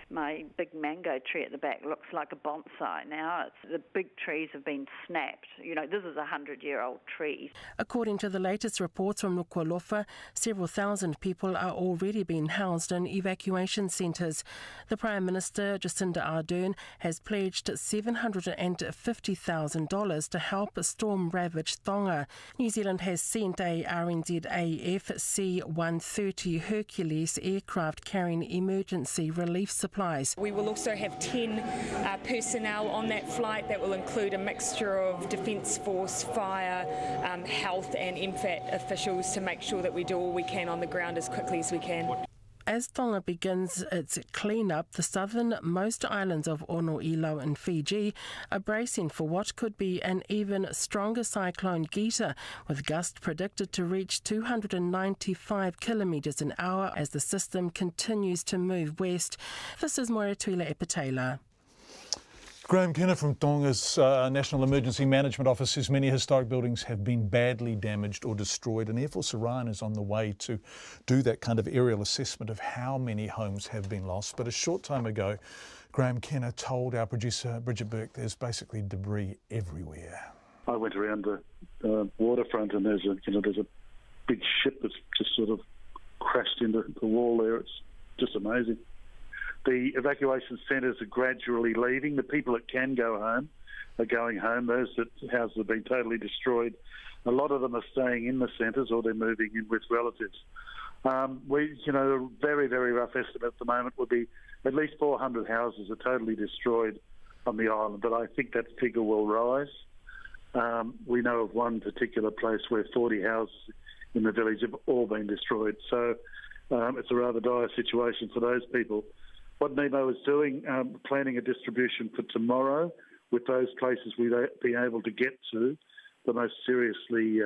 My big mango tree at the back looks like a bonsai now. The big trees have been snapped. This is a 100-year-old tree. According to the latest reports from Nuku'alofa, several thousand people are already being housed in evacuation centres. The Prime Minister, Jacinda Ardern, has pledged $750,000 to help storm-ravaged Tonga. New Zealand has sent a RNZAF C-130 Hercules aircraft carrying emergency relief supplies. We will also have 10 personnel on that flight that will include a mixture of Defence Force, fire, health and MFAT officials to make sure that we do all we can on the ground as quickly as we can. As Tonga begins its clean-up, the southernmost islands of Ono-Ilo and Fiji are bracing for what could be an even stronger Cyclone Gita, with gusts predicted to reach 295 kilometres an hour as the system continues to move west. This is Moira Tuilaepa. Graham Kenner from Tonga's National Emergency Management Office says many historic buildings have been badly damaged or destroyed, and Air Force Orion is on the way to do that kind of aerial assessment of how many homes have been lost. But a short time ago, Graham Kenner told our producer Bridget Burke there's basically debris everywhere. I went around the waterfront and there's a big ship that's just sort of crashed into the wall there. It's just amazing. The evacuation centres are gradually leaving. The people that can go home are going home. Those houses have been totally destroyed. A lot of them are staying in the centres or they're moving in with relatives. A very, very rough estimate at the moment would be at least 400 houses are totally destroyed on the island, but I think that figure will rise. We know of one particular place where 40 houses in the village have all been destroyed. So it's a rather dire situation for those people. What NEMO is doing, planning a distribution for tomorrow with those places we'll be able to get to. The most seriously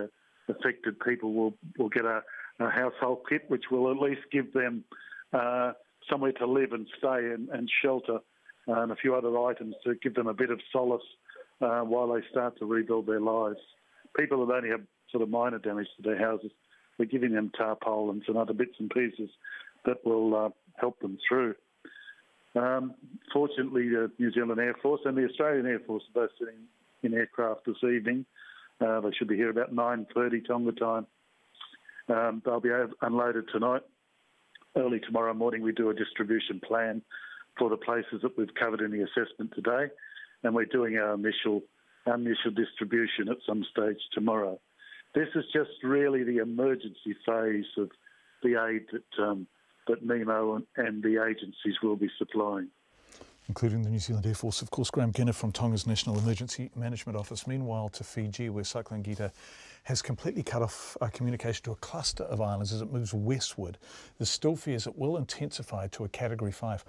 affected people will get a household kit, which will at least give them somewhere to live and stay and shelter, and a few other items to give them a bit of solace while they start to rebuild their lives. People that only have sort of minor damage to their houses, we're giving them tarpaulins and other bits and pieces that will help them through. Fortunately, the New Zealand Air Force and the Australian Air Force are both sitting in aircraft this evening. They should be here about 9:30 Tonga time. They'll be unloaded tonight. Early tomorrow morning, we do a distribution plan for the places that we've covered in the assessment today, and we're doing our initial distribution at some stage tomorrow. This is just really the emergency phase of the aid that NEMO and the agencies will be supplying. Including the New Zealand Air Force. Of course, Graham Kenner from Tonga's National Emergency Management Office. Meanwhile, to Fiji, where Cyclone Gita has completely cut off communication to a cluster of islands as it moves westward. There's still fears it will intensify to a Category 5.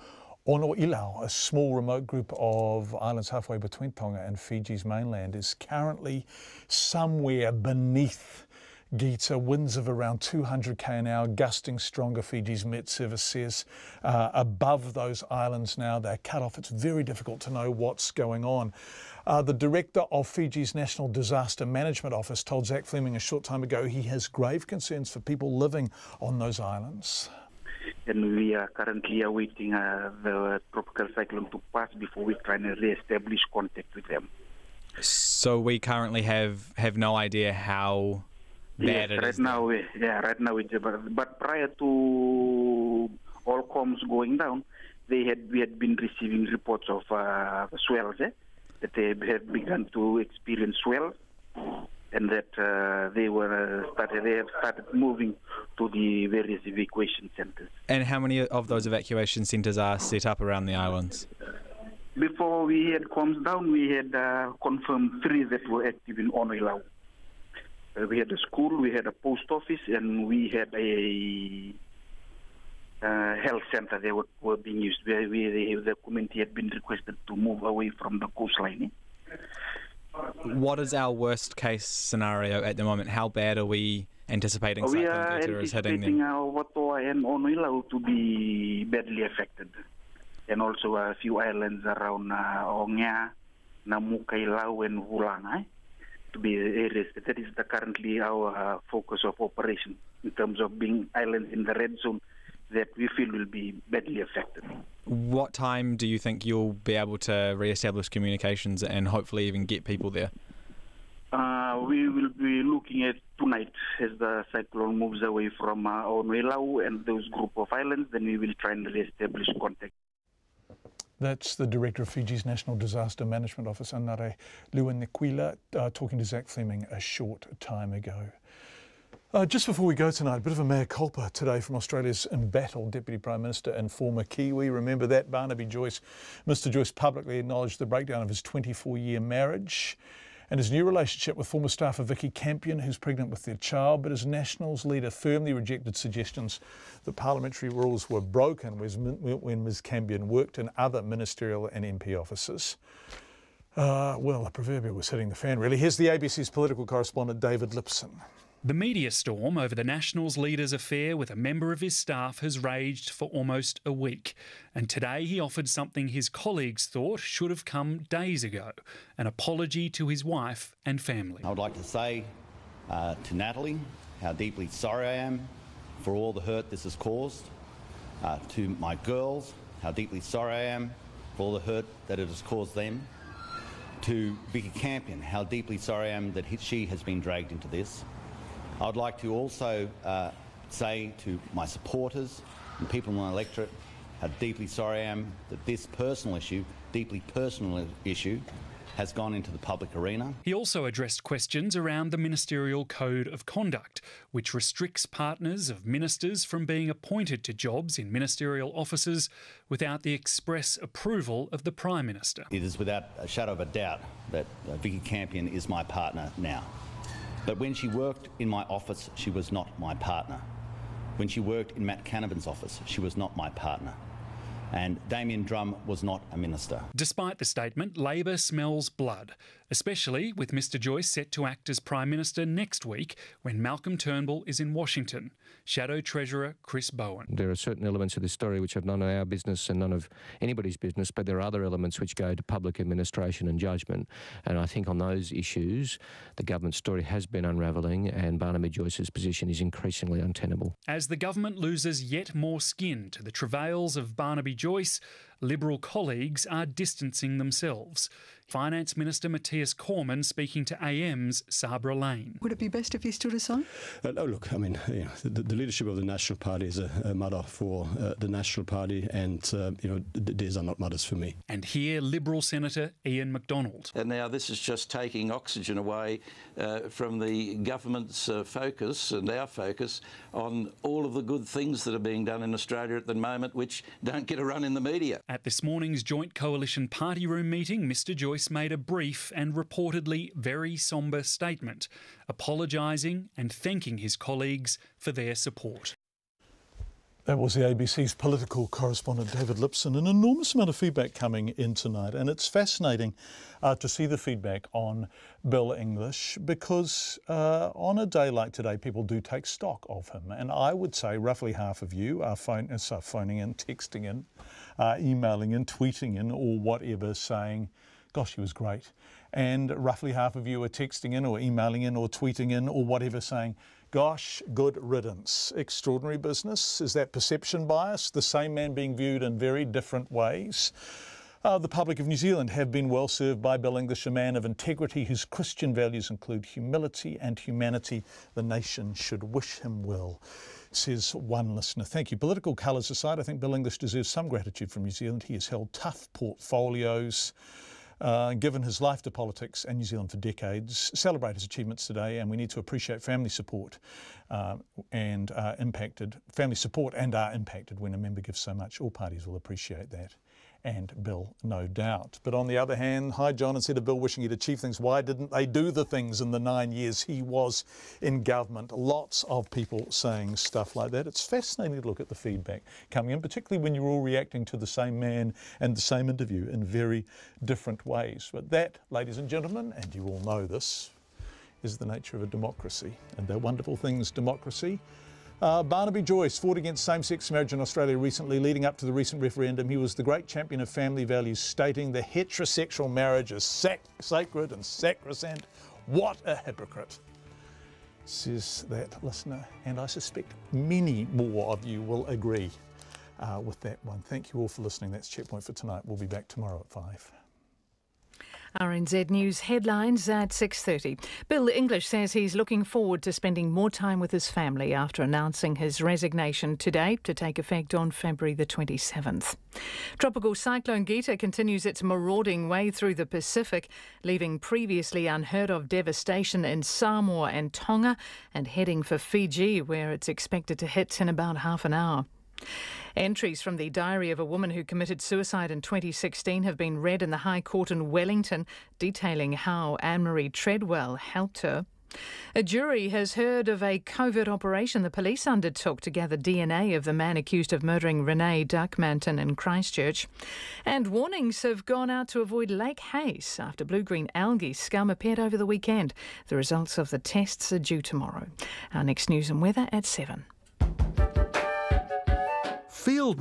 Ono Ilau, a small remote group of islands halfway between Tonga and Fiji's mainland, is currently somewhere beneath Gita. Winds of around 200 km an hour, gusting stronger, Fiji's Met Service says. Above those islands now, they're cut off. It's very difficult to know what's going on. The director of Fiji's National Disaster Management Office told Zach Fleming a short time ago he has grave concerns for people living on those islands. And we are currently awaiting the tropical cyclone to pass before we try and re-establish contact with them. So we currently have no idea how bad it is. Right now, but prior to all comms going down, we had been receiving reports of swells, that they have begun to experience swells, and that they have started moving to the various evacuation centres. And how many of those evacuation centres are set up around the islands? Before we had comms down, we had confirmed 3 that were active in Ono Ilau. We had a school, we had a post office, and we had a health centre. They were being used. The community had been requested to move away from the coastline. What is our worst case scenario at the moment? How bad are we anticipating Cyclone Gita is hitting them? We are anticipating Watoa and Ono Ilau to be badly affected. And also a few islands around Onga, Namuka Ilau and Vulanga to be areas. That is currently our focus of operation in terms of being islands in the red zone that we feel will be badly affected. What time do you think you'll be able to re-establish communications and hopefully even get people there? We will be looking at tonight as the cyclone moves away from Ono Ilau and those group of islands, then we will try and re-establish contact. That's the Director of Fiji's National Disaster Management Office, Anare Luanequila, talking to Zach Fleming a short time ago. Just before we go tonight, a bit of a mea culpa today from Australia's embattled Deputy Prime Minister and former Kiwi. Remember that, Barnaby Joyce. Mr Joyce publicly acknowledged the breakdown of his 24-year marriage and his new relationship with former staffer Vicky Campion, who's pregnant with their child, but his Nationals leader firmly rejected suggestions that parliamentary rules were broken when Ms Campion worked in other ministerial and MP offices. Well, the proverbial was hitting the fan, really. Here's the ABC's political correspondent, David Lipson. The media storm over the Nationals leader's affair with a member of his staff has raged for almost a week. And today he offered something his colleagues thought should have come days ago, an apology to his wife and family. I would like to say to Natalie how deeply sorry I am for all the hurt this has caused. To my girls, how deeply sorry I am for all the hurt that it has caused them. To Vicky Campion, how deeply sorry I am that she has been dragged into this. I would like to also say to my supporters and people in my electorate how deeply sorry I am that this deeply personal issue, has gone into the public arena. He also addressed questions around the Ministerial Code of Conduct, which restricts partners of ministers from being appointed to jobs in ministerial offices without the express approval of the Prime Minister. It is without a shadow of a doubt that Vicky Campion is my partner now. But when she worked in my office, she was not my partner. When she worked in Matt Canavan's office, she was not my partner. And Damien Drum was not a minister. Despite the statement, Labor smells blood, especially with Mr Joyce set to act as Prime Minister next week when Malcolm Turnbull is in Washington. Shadow Treasurer Chris Bowen. There are certain elements of this story which have none of our business and none of anybody's business, but there are other elements which go to public administration and judgment. And I think on those issues, the government story has been unravelling and Barnaby Joyce's position is increasingly untenable. As the government loses yet more skin to the travails of Barnaby Joyce, Liberal colleagues are distancing themselves. Finance Minister Matthias Cormann speaking to AM's Sabra Lane. Would it be best if he stood aside? No, look, I mean, the leadership of the National Party is a matter for the National Party, and, these are not matters for me. And here, Liberal Senator Ian MacDonald. And now this is just taking oxygen away from the government's focus and our focus on all of the good things that are being done in Australia at the moment, which don't get a run in the media. At this morning's Joint Coalition Party Room meeting, Mr Joyce made a brief and reportedly very sombre statement, apologising and thanking his colleagues for their support. That was the ABC's political correspondent David Lipson. An enormous amount of feedback coming in tonight, and it's fascinating to see the feedback on Bill English, because on a day like today people do take stock of him, and I would say roughly half of you are phoning in, texting in, emailing in, tweeting in, or whatever, saying, gosh, he was great. And roughly half of you are texting in or emailing in or tweeting in or whatever, saying, gosh, good riddance. Extraordinary business. Is that perception bias? The same man being viewed in very different ways. The public of New Zealand have been well served by Bill English, a man of integrity whose Christian values include humility and humanity. The nation should wish him well, says one listener. Thank you. Political colours aside, I think Bill English deserves some gratitude from New Zealand. He has held tough portfolios, given his life to politics and New Zealand for decades. Celebrate his achievements today, and we need to appreciate family support and are impacted when a member gives so much. All parties will appreciate that, and Bill, no doubt. But on the other hand, hi John, instead of Bill wishing he'd achieve things, why didn't they do the things in the 9 years he was in government? Lots of people saying stuff like that. It's fascinating to look at the feedback coming in, particularly when you're all reacting to the same man and the same interview in very different ways. But that, ladies and gentlemen, and you all know this, is the nature of a democracy, and they're wonderful things, democracy. Barnaby Joyce fought against same-sex marriage in Australia recently, leading up to the recent referendum. He was the great champion of family values, stating the heterosexual marriage is sacred and sacrosanct. What a hypocrite, says that listener. And I suspect many more of you will agree with that one. Thank you all for listening. That's Checkpoint for tonight. We'll be back tomorrow at 5. RNZ News headlines at 6:30. Bill English says he's looking forward to spending more time with his family after announcing his resignation today, to take effect on February the 27th. Tropical Cyclone Gita continues its marauding way through the Pacific, leaving previously unheard of devastation in Samoa and Tonga and heading for Fiji, where it's expected to hit in about half an hour. Entries from the diary of a woman who committed suicide in 2016 have been read in the High Court in Wellington, detailing how Anne-Marie Treadwell helped her. A jury has heard of a covert operation the police undertook to gather DNA of the man accused of murdering Renee Duckmanton in Christchurch. And warnings have gone out to avoid Lake Hayes after blue-green algae scum appeared over the weekend. The results of the tests are due tomorrow. Our next news and weather at 7. Field